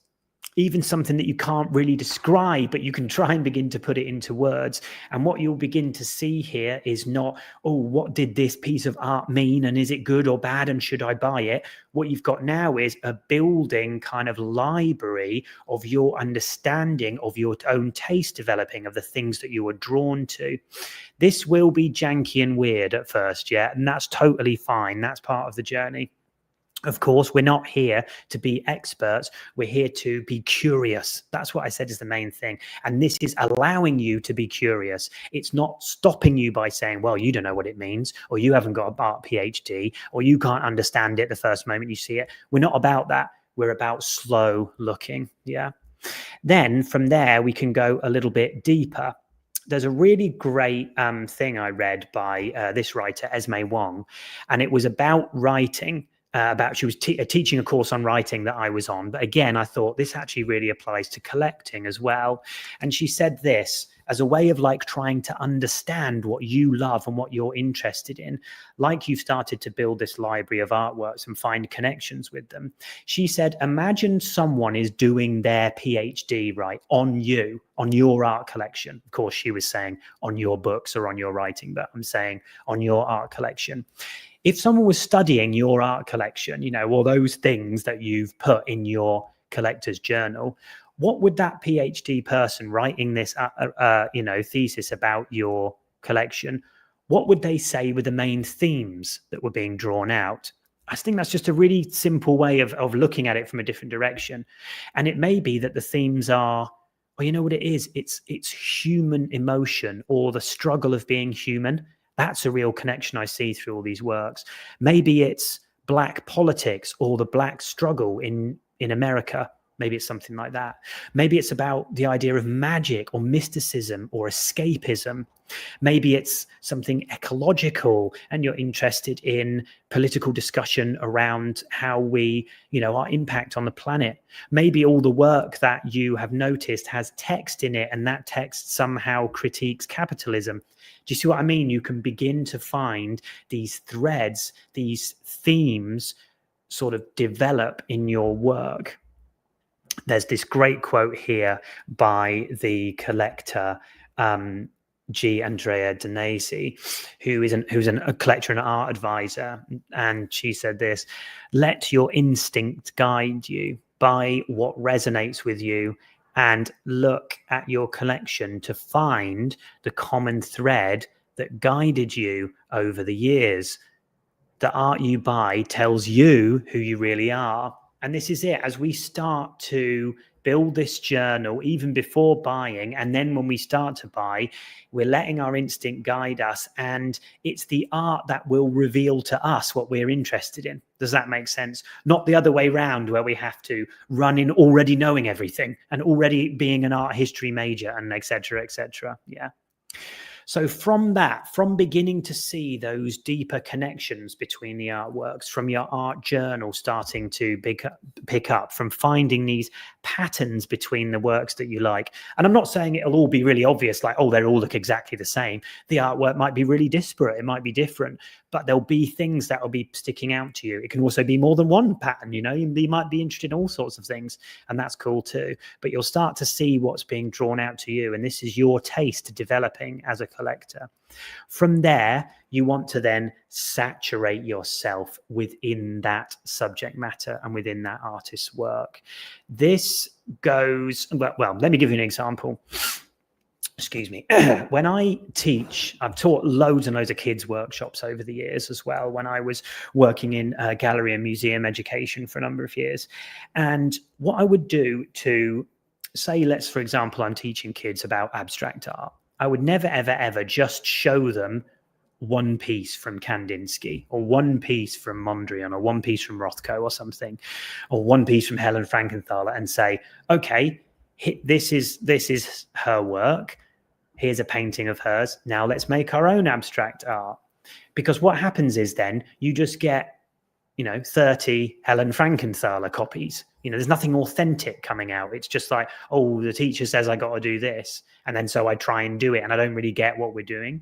even something that you can't really describe, but you can try and begin to put it into words. And what you'll begin to see here is not, oh, what did this piece of art mean? And is it good or bad? And should I buy it? What you've got now is a building kind of library of your understanding of your own taste developing, of the things that you were drawn to. This will be janky and weird at first, and that's totally fine. That's part of the journey. Of course, we're not here to be experts. We're here to be curious. That's what I said is the main thing. And this is allowing you to be curious. It's not stopping you by saying, well, you don't know what it means, or you haven't got an art PhD, or you can't understand it the first moment you see it. We're not about that. We're about slow looking. Then from there, we can go a little bit deeper. There's a really great thing I read by this writer, Esme Wong, and it was about writing. She was teaching a course on writing that I was on. But again, I thought this actually really applies to collecting as well. And she said this as a way of like trying to understand what you love and what you're interested in, like you've started to build this library of artworks and find connections with them. She said, imagine someone is doing their PhD, right, on you, on your art collection. Of course, she was saying on your books or on your writing, but I'm saying on your art collection. If someone was studying your art collection, all those things that you've put in your collector's journal, what would that PhD person writing this thesis about your collection, what would they say were the main themes that were being drawn out? I think that's just a really simple way of looking at it from a different direction. And it may be that the themes are, well, you know what it is? It's human emotion, or the struggle of being human. That's a real connection I see through all these works. Maybe it's Black politics, or the Black struggle in America. Maybe it's something like that. Maybe it's about the idea of magic or mysticism or escapism. Maybe it's something ecological and you're interested in political discussion around how we, our impact on the planet. Maybe all the work that you have noticed has text in it, and that text somehow critiques capitalism. Do you see what I mean? You can begin to find these threads, these themes sort of develop in your work. There's this great quote here by the collector, G. Andrea Danesi, who's a collector and art advisor. And she said this: let your instinct guide you, buy what resonates with you, and look at your collection to find the common thread that guided you over the years. The art you buy tells you who you really are. And this is it. As we start to build this journal, even before buying, and then when we start to buy, we're letting our instinct guide us. And it's the art that will reveal to us what we're interested in. Does that make sense? Not the other way around, where we have to run in already knowing everything and already being an art history major and et cetera, et cetera. Yeah. So from beginning to see those deeper connections between the artworks, from your art journal starting to pick up, from finding these patterns between the works that you like. And I'm not saying it'll all be really obvious, like, oh, they all look exactly the same. The artwork might be really disparate. It might be different, but there'll be things that will be sticking out to you. It can also be more than one pattern, you might be interested in all sorts of things, and that's cool too. But you'll start to see what's being drawn out to you, and this is your taste developing as a collector. From there, you want to then saturate yourself within that subject matter and within that artist's work. This goes, well, let me give you an example. Excuse me. When I teach, I've taught loads and loads of kids workshops over the years as well, when I was working in gallery and museum education for a number of years. And what I would do to say, for example, I'm teaching kids about abstract art. I would never, ever, ever just show them one piece from Kandinsky, or one piece from Mondrian, or one piece from Rothko or something, or one piece from Helen Frankenthaler, and say, okay, this is her work. Here's a painting of hers. Now let's make our own abstract art. Because what happens is then you just get, 30 Helen Frankenthaler copies. There's nothing authentic coming out. It's just like, oh, the teacher says I got to do this. And then so I try and do it, and I don't really get what we're doing.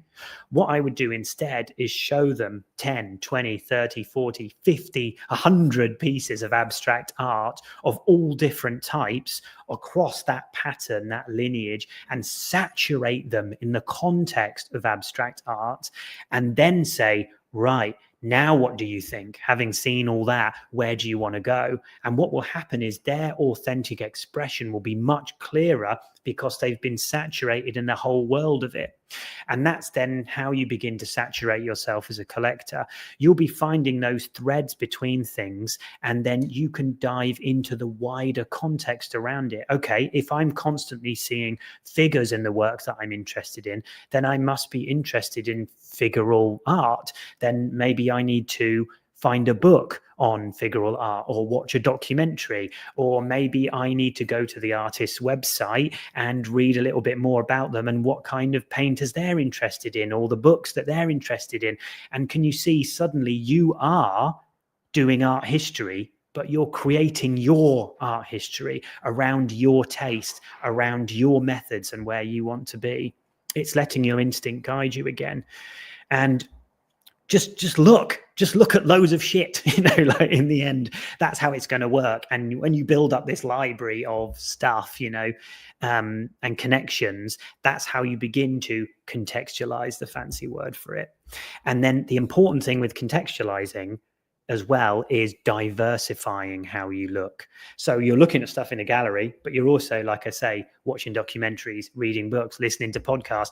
What I would do instead is show them 10, 20, 30, 40, 50, 100 pieces of abstract art of all different types across that pattern, that lineage, and saturate them in the context of abstract art, and then say, right, now what do you think? Having seen all that, where do you want to go? And what will happen is their authentic expression will be much clearer, because they've been saturated in the whole world of it. And that's then how you begin to saturate yourself as a collector. You'll be finding those threads between things, and then you can dive into the wider context around it. Okay, if I'm constantly seeing figures in the work that I'm interested in, then I must be interested in figural art. Then maybe I need to find a book on figural art, or watch a documentary, or maybe I need to go to the artist's website and read a little bit more about them and what kind of painters they're interested in, or the books that they're interested in. And can you see, suddenly you are doing art history, but you're creating your art history around your taste, around your methods and where you want to be. It's letting your instinct guide you again. And just look at loads of shit, like in the end, that's how it's going to work. And when you build up this library of stuff, and connections, that's how you begin to contextualize, the fancy word for it. And then the important thing with contextualizing as well is diversifying how you look. So you're looking at stuff in a gallery, but you're also, like I say, watching documentaries, reading books, listening to podcasts.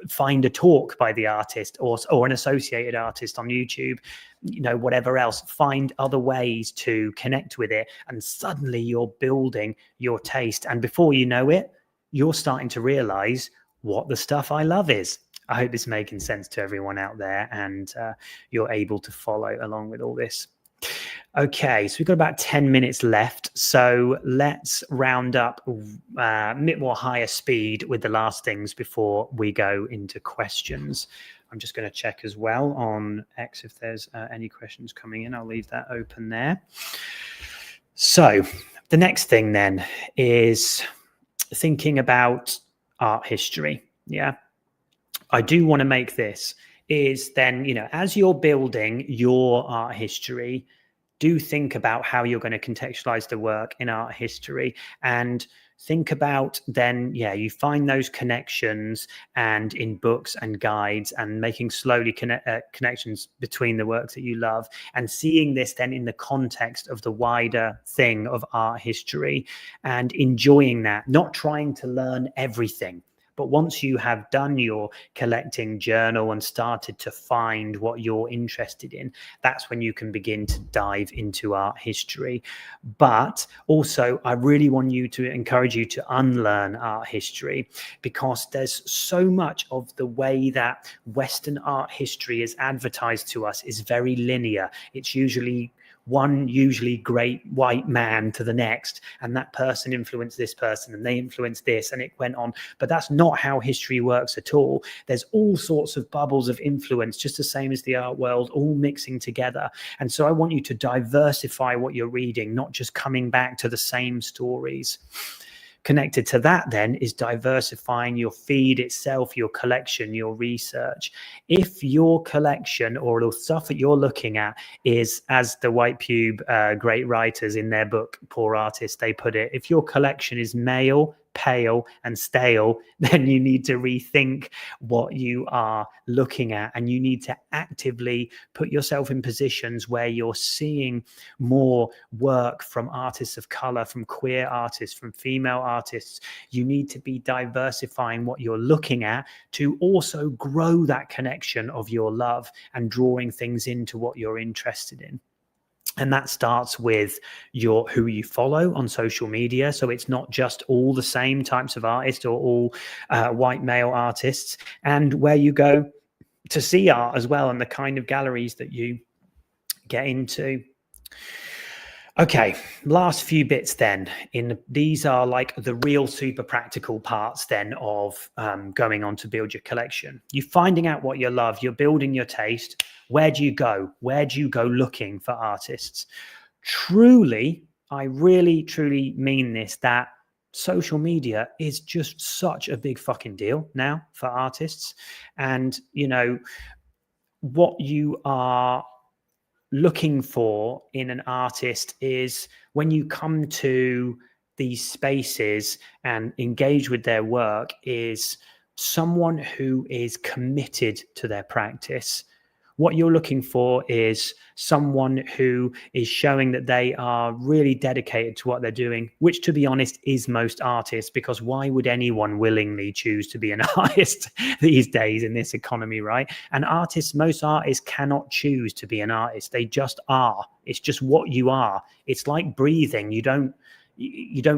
Find a talk by the artist or an associated artist on YouTube, whatever else. Find other ways to connect with it, and suddenly you're building your taste. And before you know it, you're starting to realize what the stuff I love is. I hope it's making sense to everyone out there, and you're able to follow along with all this. Okay, so we've got about 10 minutes left. So let's round up a bit more higher speed with the last things before we go into questions. I'm just going to check as well on X if there's any questions coming in. I'll leave that open there. So the next thing then is thinking about art history. Yeah. I do want to make this is then, as you're building your art history, do think about how you're going to contextualize the work in art history, and think about then, you find those connections and in books and guides, and making slowly connections between the works that you love, and seeing this then in the context of the wider thing of art history, and enjoying that, not trying to learn everything. But once you have done your collecting journal and started to find what you're interested in, that's when you can begin to dive into art history. But also, I really want to encourage you to unlearn art history, because there's so much of the way that Western art history is advertised to us is very linear. It's usually great white man to the next, and that person influenced this person and they influenced this, and it went on. But that's not how history works at all. There's all sorts of bubbles of influence, just the same as the art world, all mixing together. And so I want you to diversify what you're reading, not just coming back to the same stories. Connected to that then is diversifying your feed itself, your collection, your research. If your collection or the stuff that you're looking at is, as the White Pube great writers in their book Poor Artist, they put it, if your collection is male, pale and stale, then you need to rethink what you are looking at, and you need to actively put yourself in positions where you're seeing more work from artists of color, from queer artists, from female artists. You need to be diversifying what you're looking at to also grow that connection of your love and drawing things into what you're interested in. And that starts with who you follow on social media. So it's not just all the same types of artists or all white male artists, and where you go to see art as well, and the kind of galleries that you get into. Okay, last few bits then. These are like the real super practical parts then of going on to build your collection. You're finding out what you love, you're building your taste. Where do you go? Where do you go looking for artists? Truly, I really, truly mean this, that social media is just such a big fucking deal now for artists. And, what you are looking for in an artist is, when you come to these spaces and engage with their work, is someone who is committed to their practice. What you're looking for is someone who is showing that they are really dedicated to what they're doing, which, to be honest, is most artists, because why would anyone willingly choose to be an artist these days in this economy, right? And most artists cannot choose to be an artist. They just are. It's just what you are. It's like breathing. You don't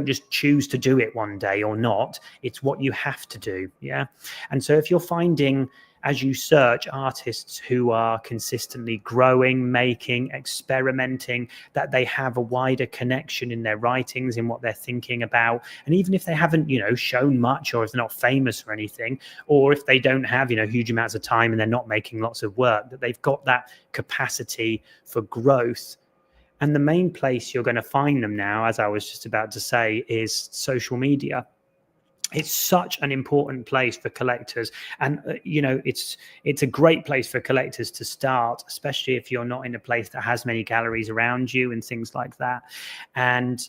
just choose to do it one day or not. It's what you have to do. Yeah. And so if you're finding, as you search, artists who are consistently growing, making, experimenting, that they have a wider connection in their writings, in what they're thinking about, and even if they haven't, shown much, or if they're not famous or anything, or if they don't have, huge amounts of time and they're not making lots of work, that they've got that capacity for growth. And the main place you're going to find them now, as I was just about to say, is social media. It's such an important place for collectors, and it's a great place for collectors to start, especially if you're not in a place that has many galleries around you and things like that. And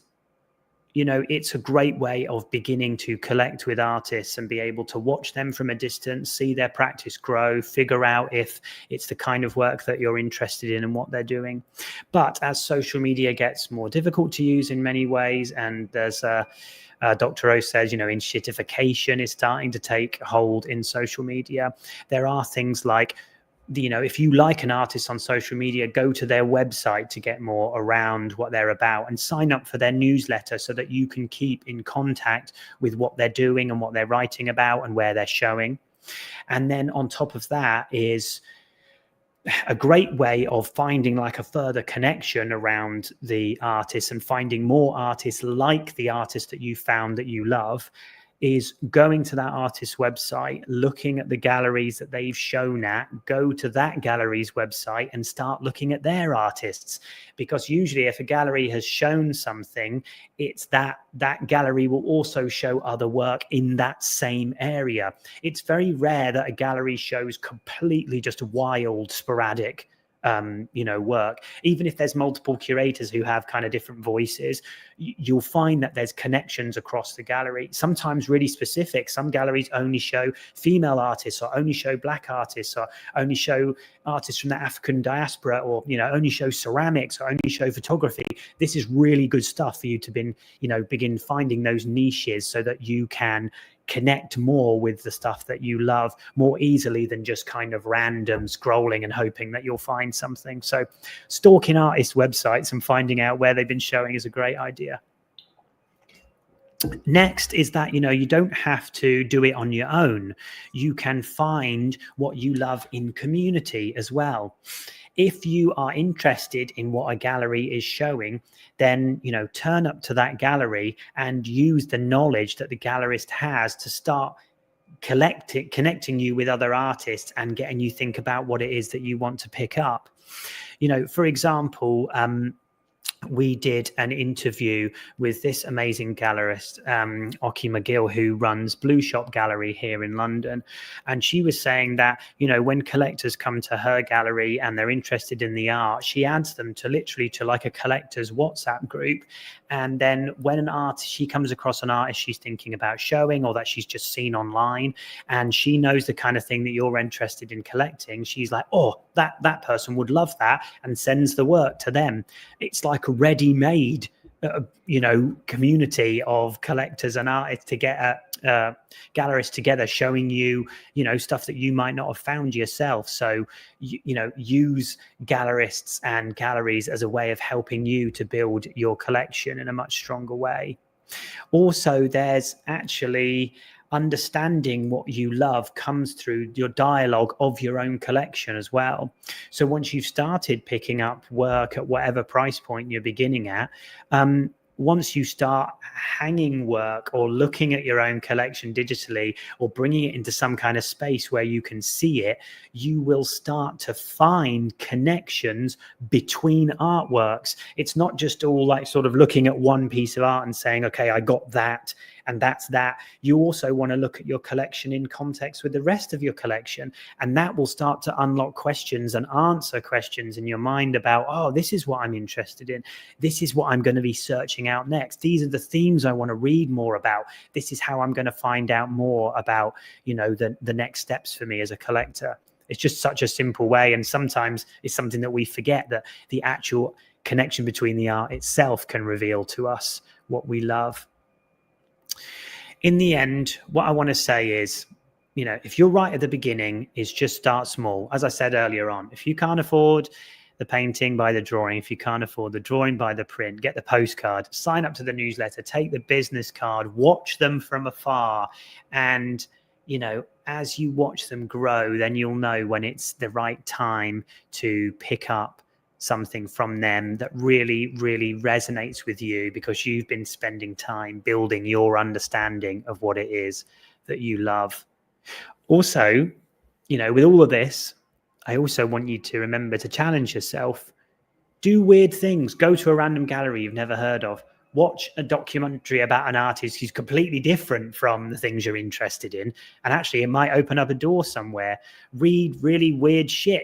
it's a great way of beginning to collect with artists and be able to watch them from a distance, see their practice grow, figure out if it's the kind of work that you're interested in and what they're doing. But as social media gets more difficult to use in many ways, and there's Dr. O says, enshittification is starting to take hold in social media. There are things like, if you like an artist on social media, go to their website to get more around what they're about and sign up for their newsletter so that you can keep in contact with what they're doing and what they're writing about and where they're showing. And then on top of that is a great way of finding like a further connection around the artist and finding more artists like the artist that you found that you love, is going to that artist's website, looking at the galleries that they've shown at, go to that gallery's website and start looking at their artists. Because usually if a gallery has shown something, it's that gallery will also show other work in that same area. It's very rare that a gallery shows completely just wild, sporadic work. Even if there's multiple curators who have kind of different voices, you'll find that there's connections across the gallery, sometimes really specific. Some galleries only show female artists, or only show black artists, or only show artists from the African diaspora, or only show ceramics, or only show photography. This is really good stuff for you to begin finding those niches so that you can connect more with the stuff that you love more easily than just kind of random scrolling and hoping that you'll find something. So stalking artists' websites and finding out where they've been showing is a great idea. Next is that, you don't have to do it on your own. You can find what you love in community as well. If you are interested in what a gallery is showing, then, turn up to that gallery and use the knowledge that the gallerist has to start connecting you with other artists and getting you think about what it is that you want to pick up. For example, we did an interview with this amazing gallerist, Oki McGill, who runs Blue Shop Gallery here in London. And she was saying that, when collectors come to her gallery and they're interested in the art, she adds them to like a collector's WhatsApp group. And then when she comes across an artist she's thinking about showing, or that she's just seen online, and she knows the kind of thing that you're interested in collecting, she's like, oh, that person would love that, and sends the work to them. It's like a ready-made community of collectors and artists to get gallerists together, showing you stuff that you might not have found yourself. So use gallerists and galleries as a way of helping you to build your collection in a much stronger way. Also, there's actually understanding what you love comes through your dialogue of your own collection as well. So once you've started picking up work at whatever price point you're beginning at, once you start hanging work or looking at your own collection digitally, or bringing it into some kind of space where you can see it, you will start to find connections between artworks. It's not just all like sort of looking at one piece of art and saying, okay, I got that and that's that. You also want to look at your collection in context with the rest of your collection, and that will start to unlock questions and answer questions in your mind about, oh, this is what I'm interested in. This is what I'm going to be searching out next. These are the themes I want to read more about. This is how I'm going to find out more about, the next steps for me as a collector. It's just such a simple way. And sometimes it's something that we forget, that the actual connection between the art itself can reveal to us what we love. In the end, what I want to say is, if you're right at the beginning, is just start small. As I said earlier on, if you can't afford the painting, buy the drawing. If you can't afford the drawing, buy the print, get the postcard, sign up to the newsletter, take the business card, watch them from afar. And, as you watch them grow, then you'll know when it's the right time to pick up something from them that really, really resonates with you, because you've been spending time building your understanding of what it is that you love. Also, with all of this, I also want you to remember to challenge yourself. Do weird things. Go to a random gallery you've never heard of. Watch a documentary about an artist who's completely different from the things you're interested in. And actually, it might open up a door somewhere. Read really weird shit,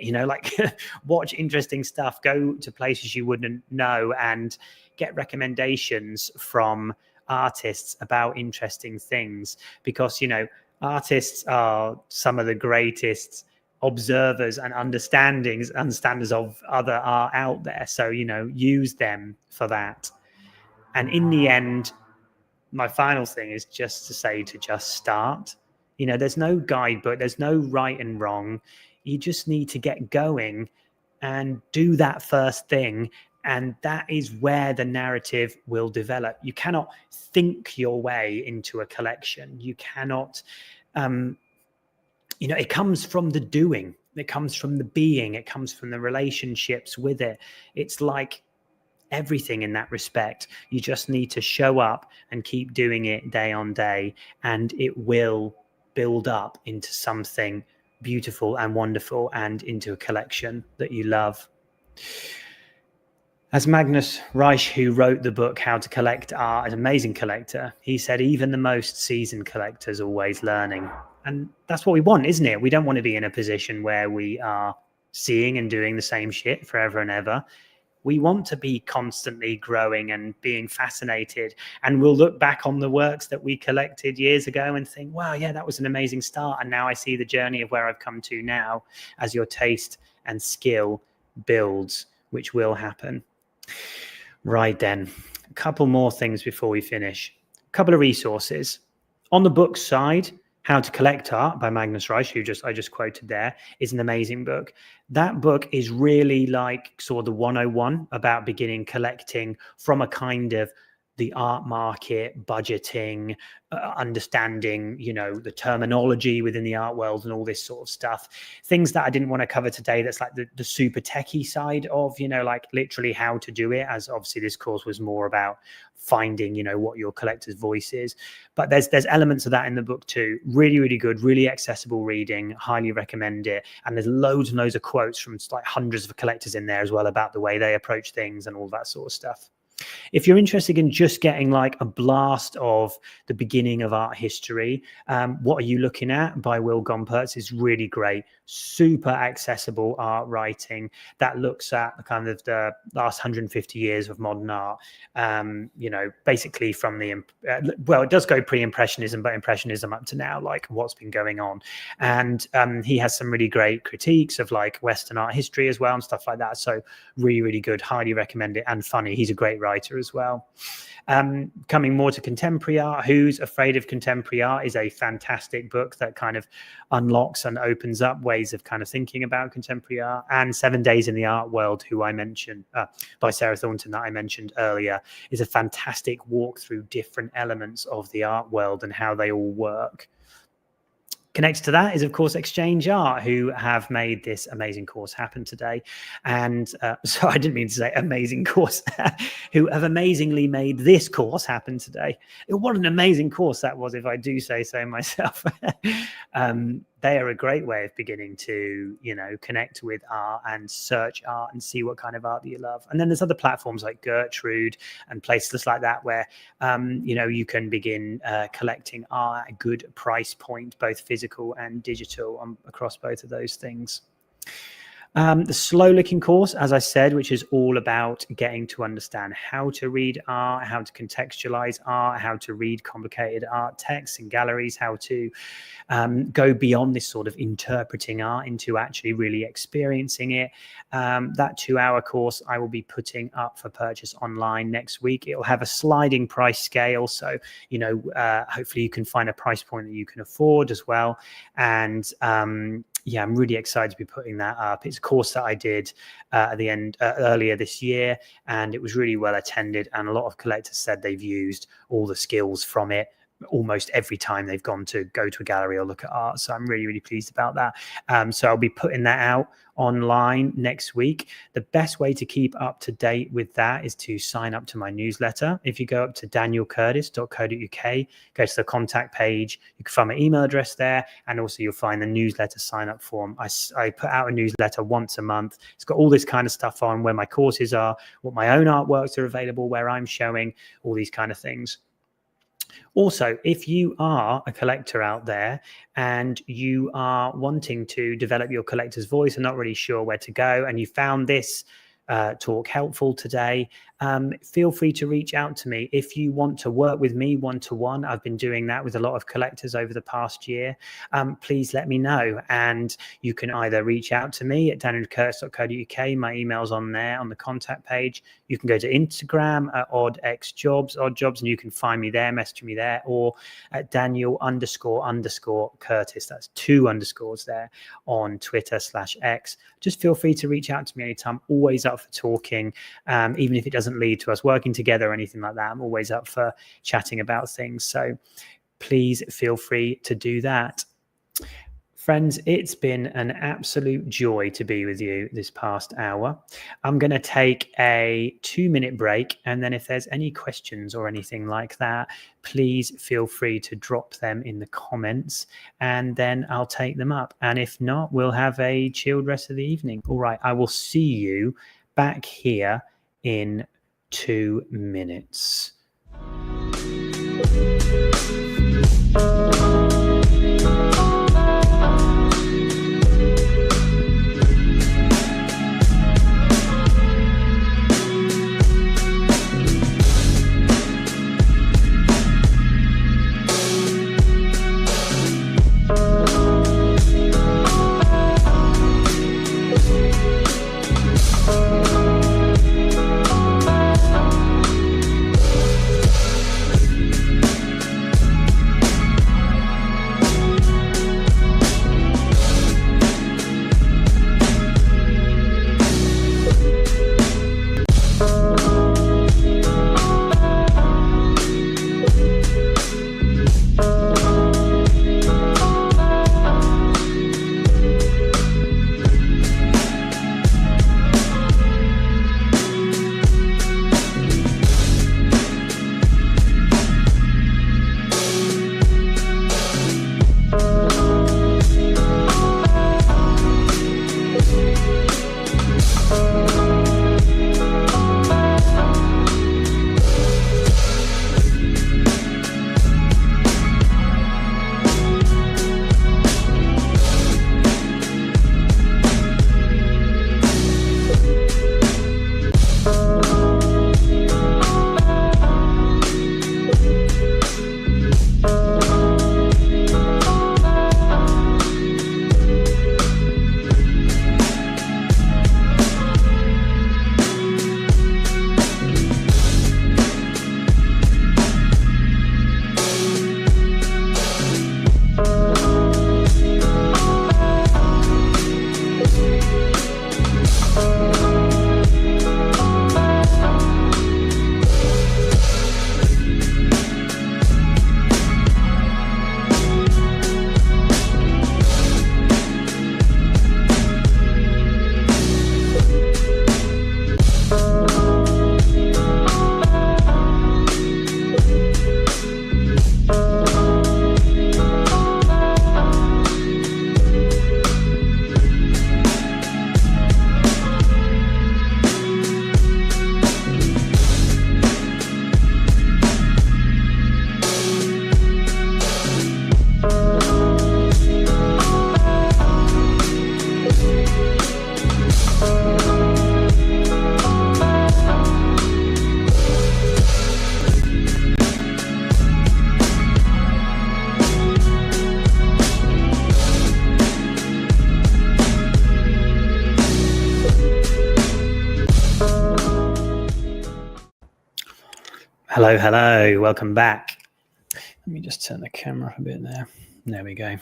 watch interesting stuff. Go to places you wouldn't know and get recommendations from artists about interesting things, because, artists are some of the greatest observers and understanders of other art out there. So, use them for that. And in the end, my final thing is just to say to just start. There's no guidebook, there's no right and wrong. You just need to get going and do that first thing. And that is where the narrative will develop. You cannot think your way into a collection. You cannot, it comes from the doing. It comes from the being. It comes from the relationships with it. It's like everything in that respect. You just need to show up and keep doing it day on day, and it will build up into something beautiful and wonderful and into a collection that you love. As Magnus Reich, who wrote the book How to Collect Art, an amazing collector, he said, even the most seasoned collector's always learning. And that's what we want, isn't it? We don't want to be in a position where we are seeing and doing the same shit forever and ever. We want to be constantly growing and being fascinated. And we'll look back on the works that we collected years ago and think, wow, yeah, that was an amazing start. And now I see the journey of where I've come to now, as your taste and skill builds, which will happen. Right then, a couple more things before we finish. A couple of resources. On the book side, How to Collect Art by Magnus Reich, who I just quoted there, is an amazing book. That book is really like sort of the 101 about beginning collecting from a kind of the art market, budgeting, understanding, the terminology within the art world and all this sort of stuff. Things that I didn't want to cover today. That's like the super techie side of, like literally how to do it, as obviously this course was more about finding, what your collector's voice is. But there's elements of that in the book too. Really, really good, really accessible reading. Highly recommend it. And there's loads and loads of quotes from like hundreds of collectors in there as well about the way they approach things and all that sort of stuff. If you're interested in just getting like a blast of the beginning of art history, What Are You Looking At by Will Gompertz is really great. Super accessible art writing that looks at the kind of the last 150 years of modern art. Basically from it does go pre-impressionism, but impressionism up to now, like what's been going on. And he has some really great critiques of like Western art history as well and stuff like that. So really, really good. Highly recommend it, and funny. He's a great writer as well. Coming more to contemporary art, Who's Afraid of Contemporary Art is a fantastic book that kind of unlocks and opens up ways of kind of thinking about contemporary art. And 7 Days in the Art World, who I mentioned, by Sarah Thornton, that I mentioned earlier, is a fantastic walk through different elements of the art world and how they all work. Connected to that is, of course, Exchange Art, who have made this amazing course happen today. And so I didn't mean to say amazing course, who have amazingly made this course happen today. What an amazing course that was, if I do say so myself. They are a great way of beginning to, connect with art and search art and see what kind of art that you love. And then there's other platforms like Gertrude and places like that where, you can begin collecting art at a good price point, both physical and digital, across both of those things. The Slow Looking course, as I said, which is all about getting to understand how to read art, how to contextualize art, how to read complicated art texts and galleries, how to go beyond this sort of interpreting art into actually really experiencing it. That 2-hour course I will be putting up for purchase online next week. It will have a sliding price scale. So, hopefully you can find a price point that you can afford as well. And I'm really excited to be putting that up. It's a course that I did at the end earlier this year, and it was really well attended. And a lot of collectors said they've used all the skills from it almost every time they've gone to go to a gallery or look at art. So I'm really, really pleased about that. So I'll be putting that out online next week. The best way to keep up to date with that is to sign up to my newsletter. If you go up to danielcurtis.co.uk, go to the contact page, you can find my email address there, and also you'll find the newsletter sign up form. I put out a newsletter once a month. It's got all this kind of stuff on, where my courses are, what my own artworks are available, where I'm showing all these kind of things. Also, if you are a collector out there and you are wanting to develop your collector's voice and not really sure where to go, and you found this talk helpful today, feel free to reach out to me. If you want to work with me one-to-one, I've been doing that with a lot of collectors over the past year, please let me know. And you can either reach out to me at danielcurtis.co.uk. My email's on there on the contact page. You can go to Instagram at oddjobs, and you can find me there, message me there, or at Daniel__Curtis. That's 2 underscores there on Twitter/X. Just feel free to reach out to me anytime. Always up for talking, even if it doesn't lead to us working together or anything like that. I'm always up for chatting about things. So please feel free to do that. Friends, it's been an absolute joy to be with you this past hour. I'm going to take a 2-minute break, and then if there's any questions or anything like that, please feel free to drop them in the comments, and then I'll take them up. And if not, we'll have a chilled rest of the evening. All right, I will see you back here in 2 minutes. Hello, welcome back. Let me just turn the camera up a bit there. There we go.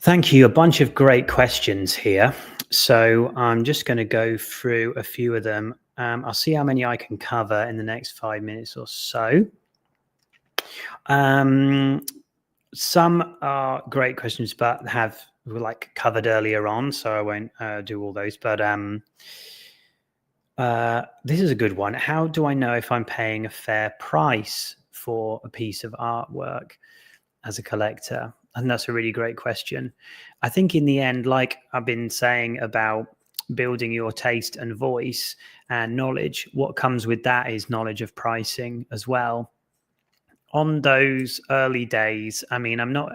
Thank you. A bunch of great questions here. So I'm just going to go through a few of them. I'll see how many I can cover in the next 5 minutes or so. Some are great questions, but were like covered earlier on, so I won't do all those. But this is a good one. How do I know if I'm paying a fair price for a piece of artwork as a collector? And that's a really great question. I think in the end, like I've been saying about building your taste and voice and knowledge, what comes with that is knowledge of pricing as well. On those early days, I mean, I'm not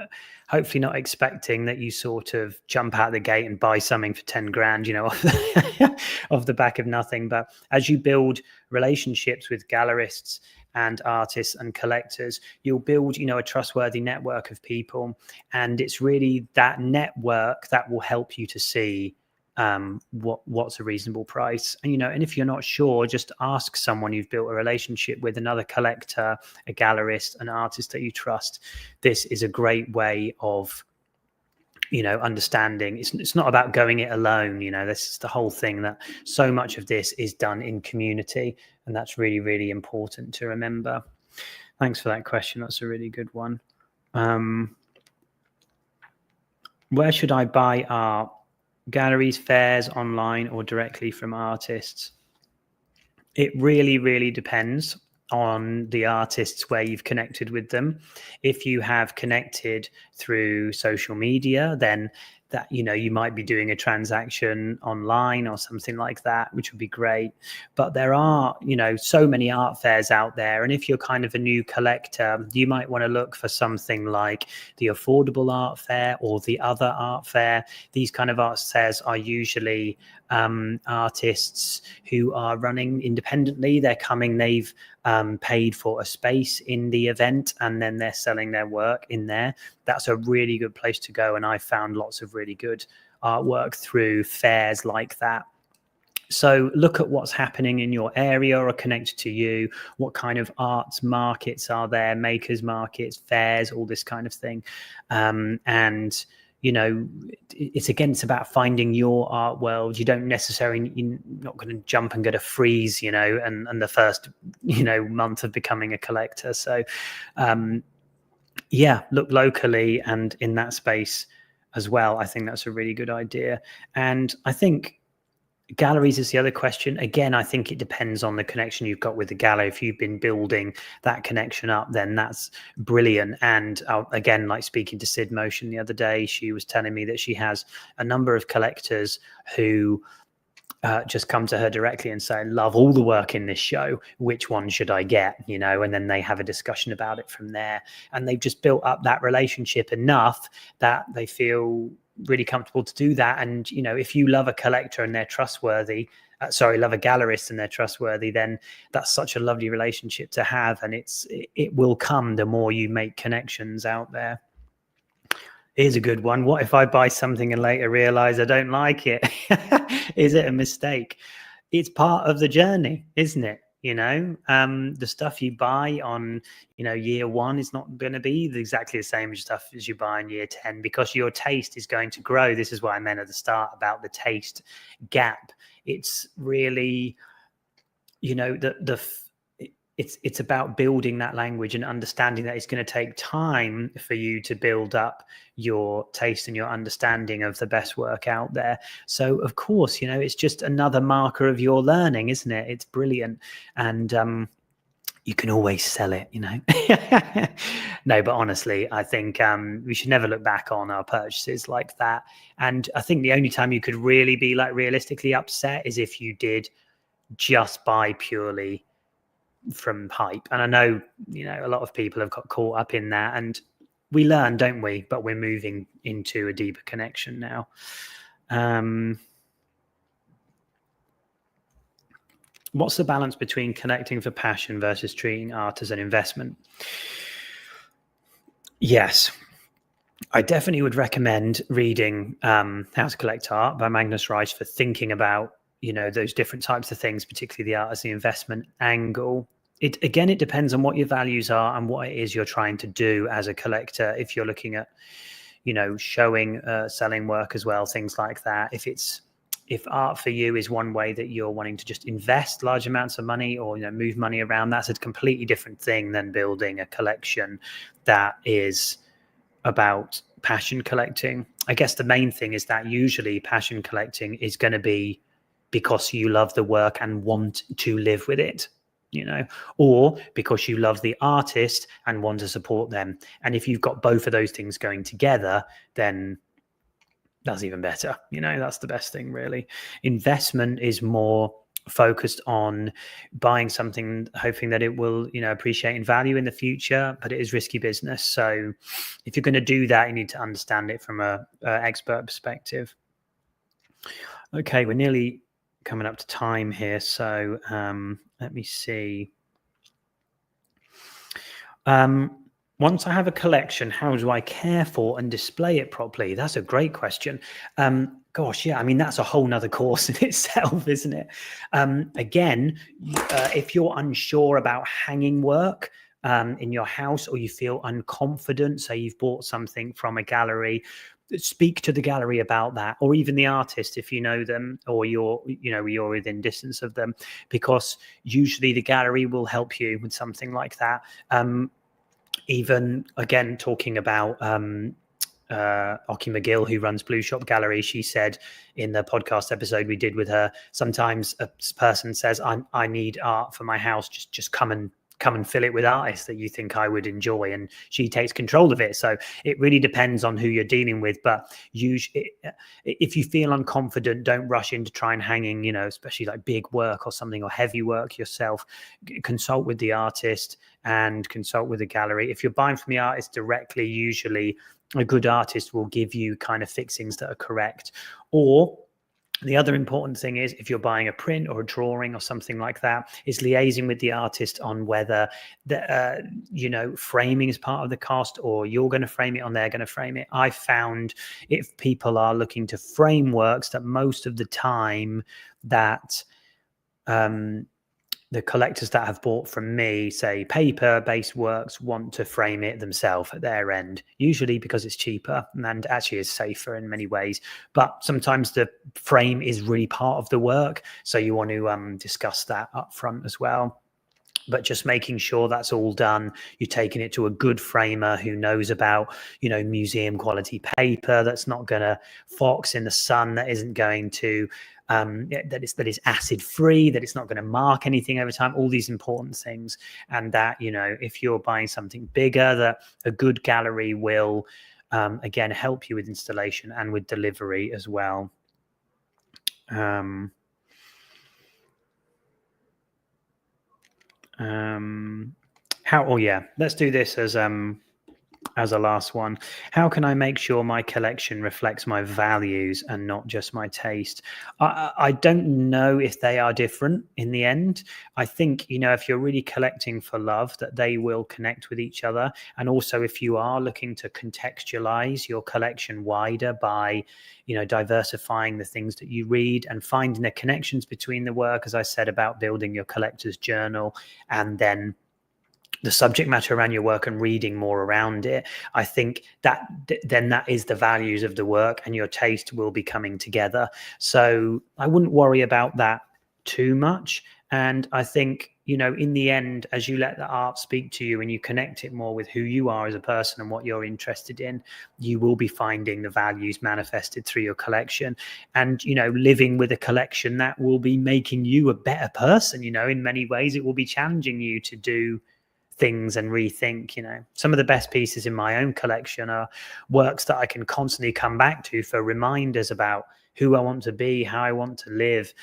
hopefully not expecting that you sort of jump out the gate and buy something for 10 grand, off the back of nothing. But as you build relationships with gallerists and artists and collectors, you'll build, a trustworthy network of people. And it's really that network that will help you to see what's a reasonable price. And if you're not sure, just ask someone you've built a relationship with, another collector, a gallerist, an artist that you trust. This is a great way of understanding. It's not about going it alone. This is the whole thing, that so much of this is done in community, and that's really, really important to remember. Thanks for that question. That's a really good one. Where should I buy art? Galleries, fairs, online, or directly from artists? It really, really depends on the artists where you've connected with them. If you have connected through social media, then that you might be doing a transaction online or something like that, which would be great. But there are so many art fairs out there, and if you're kind of a new collector, you might want to look for something like the Affordable Art Fair or the Other Art Fair. These kind of art fairs are usually artists who are running independently. They've paid for a space in the event, and then they're selling their work in there. That's a really good place to go, and I found lots of really good artwork through fairs like that. So look at what's happening in your area or connected to you. What kind of arts markets are there? Makers markets, fairs, all this kind of thing. And it's about finding your art world. You're not going to jump and get a freeze, and the first, month of becoming a collector. So, look locally and in that space as well. I think that's a really good idea. And I think galleries is the other question. Again, I think it depends on the connection you've got with the gallery. If you've been building that connection up, then that's brilliant. And again, like speaking to Sid Motion the other day, she was telling me that she has a number of collectors who just come to her directly and say, love all the work in this show, which one should I get? And then they have a discussion about it from there. And they've just built up that relationship enough that they feel really comfortable to do that. And if you love a collector and they're trustworthy, love a gallerist and they're trustworthy, then that's such a lovely relationship to have, and it will come the more you make connections out there. Here's a good one. What if I buy something and later realize I don't like it? Is it a mistake? It's part of the journey, isn't it? The stuff you buy on, year one is not going to be exactly the same stuff as you buy in year 10, because your taste is going to grow. This is what I meant at the start about the taste gap. It's really, it's about building that language and understanding that it's going to take time for you to build up your taste and your understanding of the best work out there. So of course, it's just another marker of your learning, isn't it? It's brilliant. And you can always sell it, No, but honestly, I think we should never look back on our purchases like that. And I think the only time you could really be realistically upset is if you did just buy purely from hype. And I know a lot of people have got caught up in that, and we learn, don't we? But we're moving into a deeper connection now. What's the balance between connecting for passion versus treating art as an investment? Yes, I definitely would recommend reading How to Collect Art by Magnus Reich for thinking about those different types of things, particularly the art as the investment angle. It depends on what your values are and what it is you're trying to do as a collector. If you're looking at, showing, selling work as well, things like that. If art for you is one way that you're wanting to just invest large amounts of money or, move money around, that's a completely different thing than building a collection that is about passion collecting. I guess the main thing is that usually passion collecting is going to be because you love the work and want to live with it, or because you love the artist and want to support them. And if you've got both of those things going together, then that's even better. That's the best thing, really. Investment is more focused on buying something, hoping that it will, appreciate in value in the future, but it is risky business. So if you're going to do that, you need to understand it from a expert perspective. Okay, we're nearly coming up to time here. So let me see. Once I have a collection, how do I care for and display it properly? That's a great question. Gosh, yeah, I mean, that's a whole nother course in itself, isn't it? Again, if you're unsure about hanging work in your house, or you feel unconfident, say you've bought something from a gallery, speak to the gallery about that, or even the artist if you know them, or you're within distance of them, because usually the gallery will help you with something like that. Even again, talking about Oki McGill, who runs Blue Shop Gallery, she said in the podcast episode we did with her, sometimes a person says, I need art for my house, just come and fill it with artists that you think I would enjoy, and she takes control of it. So it really depends on who you're dealing with, but usually if you feel unconfident, don't rush into try and hanging, especially like big work or something, or heavy work yourself. Consult with the artist and consult with the gallery. If you're buying from the artist directly, usually a good artist will give you kind of fixings that are correct. Or the other important thing is, if you're buying a print or a drawing or something like that, is liaising with the artist on whether the framing is part of the cost, or you're going to frame it or they're going to frame it. I found if people are looking to frame works, that most of the time that the collectors that have bought from me, say paper-based works, want to frame it themselves at their end, usually because it's cheaper and actually is safer in many ways. But sometimes the frame is really part of the work, so you want to discuss that up front as well. But just making sure that's all done, you're taking it to a good framer who knows about, museum quality paper, that's not going to fox in the sun, that isn't going to that is acid free, that it's not going to mark anything over time, all these important things. And that, if you're buying something bigger, that a good gallery will again help you with installation and with delivery as well. Let's do this as a last one. How can I make sure my collection reflects my values and not just my taste? I don't know if they are different in the end. I think, if you're really collecting for love, that they will connect with each other. And also, if you are looking to contextualize your collection wider by, diversifying the things that you read and finding the connections between the work, as I said, about building your collector's journal, and then the subject matter around your work and reading more around it, I think that then that is the values of the work, and your taste will be coming together. So I wouldn't worry about that too much. And I think, in the end, as you let the art speak to you and you connect it more with who you are as a person and what you're interested in, you will be finding the values manifested through your collection. And, living with a collection that will be making you a better person, in many ways, it will be challenging you to do things and rethink. Some of the best pieces in my own collection are works that I can constantly come back to for reminders about who I want to be, how I want to live,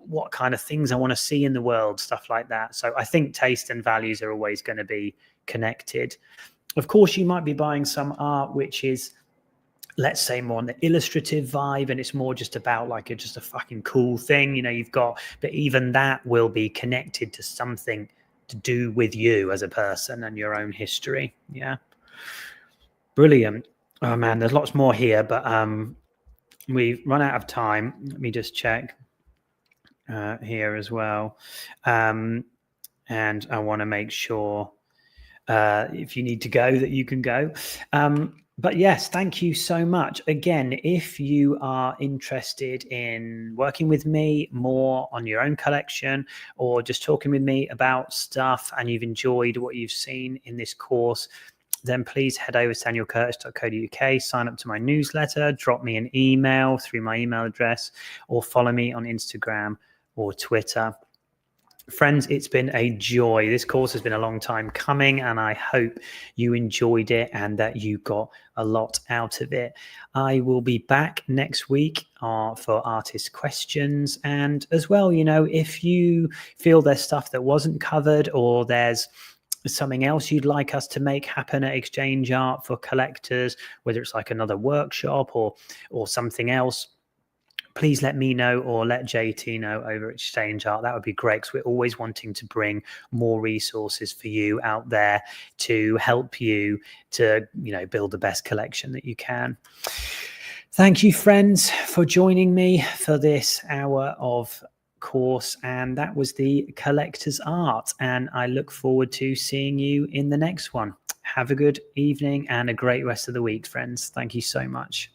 what kind of things I want to see in the world, stuff like that. So I think taste and values are always going to be connected. Of course, you might be buying some art which is, let's say, more on the illustrative vibe, and it's more just about like just a fucking cool thing, but even that will be connected to something to do with you as a person and your own history. Yeah. Brilliant. Oh man, there's lots more here, but we've run out of time. Let me just check here as well. And I want to make sure if you need to go, that you can go. But yes, thank you so much. Again, if you are interested in working with me more on your own collection, or just talking with me about stuff, and you've enjoyed what you've seen in this course, then please head over to danielcurtis.co.uk, sign up to my newsletter, drop me an email through my email address, or follow me on Instagram or Twitter. Friends, it's been a joy. This course has been a long time coming, and I hope you enjoyed it and that you got a lot out of it. I will be back next week for artist questions. And as well, if you feel there's stuff that wasn't covered, or there's something else you'd like us to make happen at Exchange Art for collectors, whether it's like another workshop or something else, please let me know, or let JT know over at Exchange Art. That would be great, because we're always wanting to bring more resources for you out there to help you to, build the best collection that you can. Thank you, friends, for joining me for this hour of course, and that was the Collector's Art, and I look forward to seeing you in the next one. Have a good evening and a great rest of the week, friends. Thank you so much.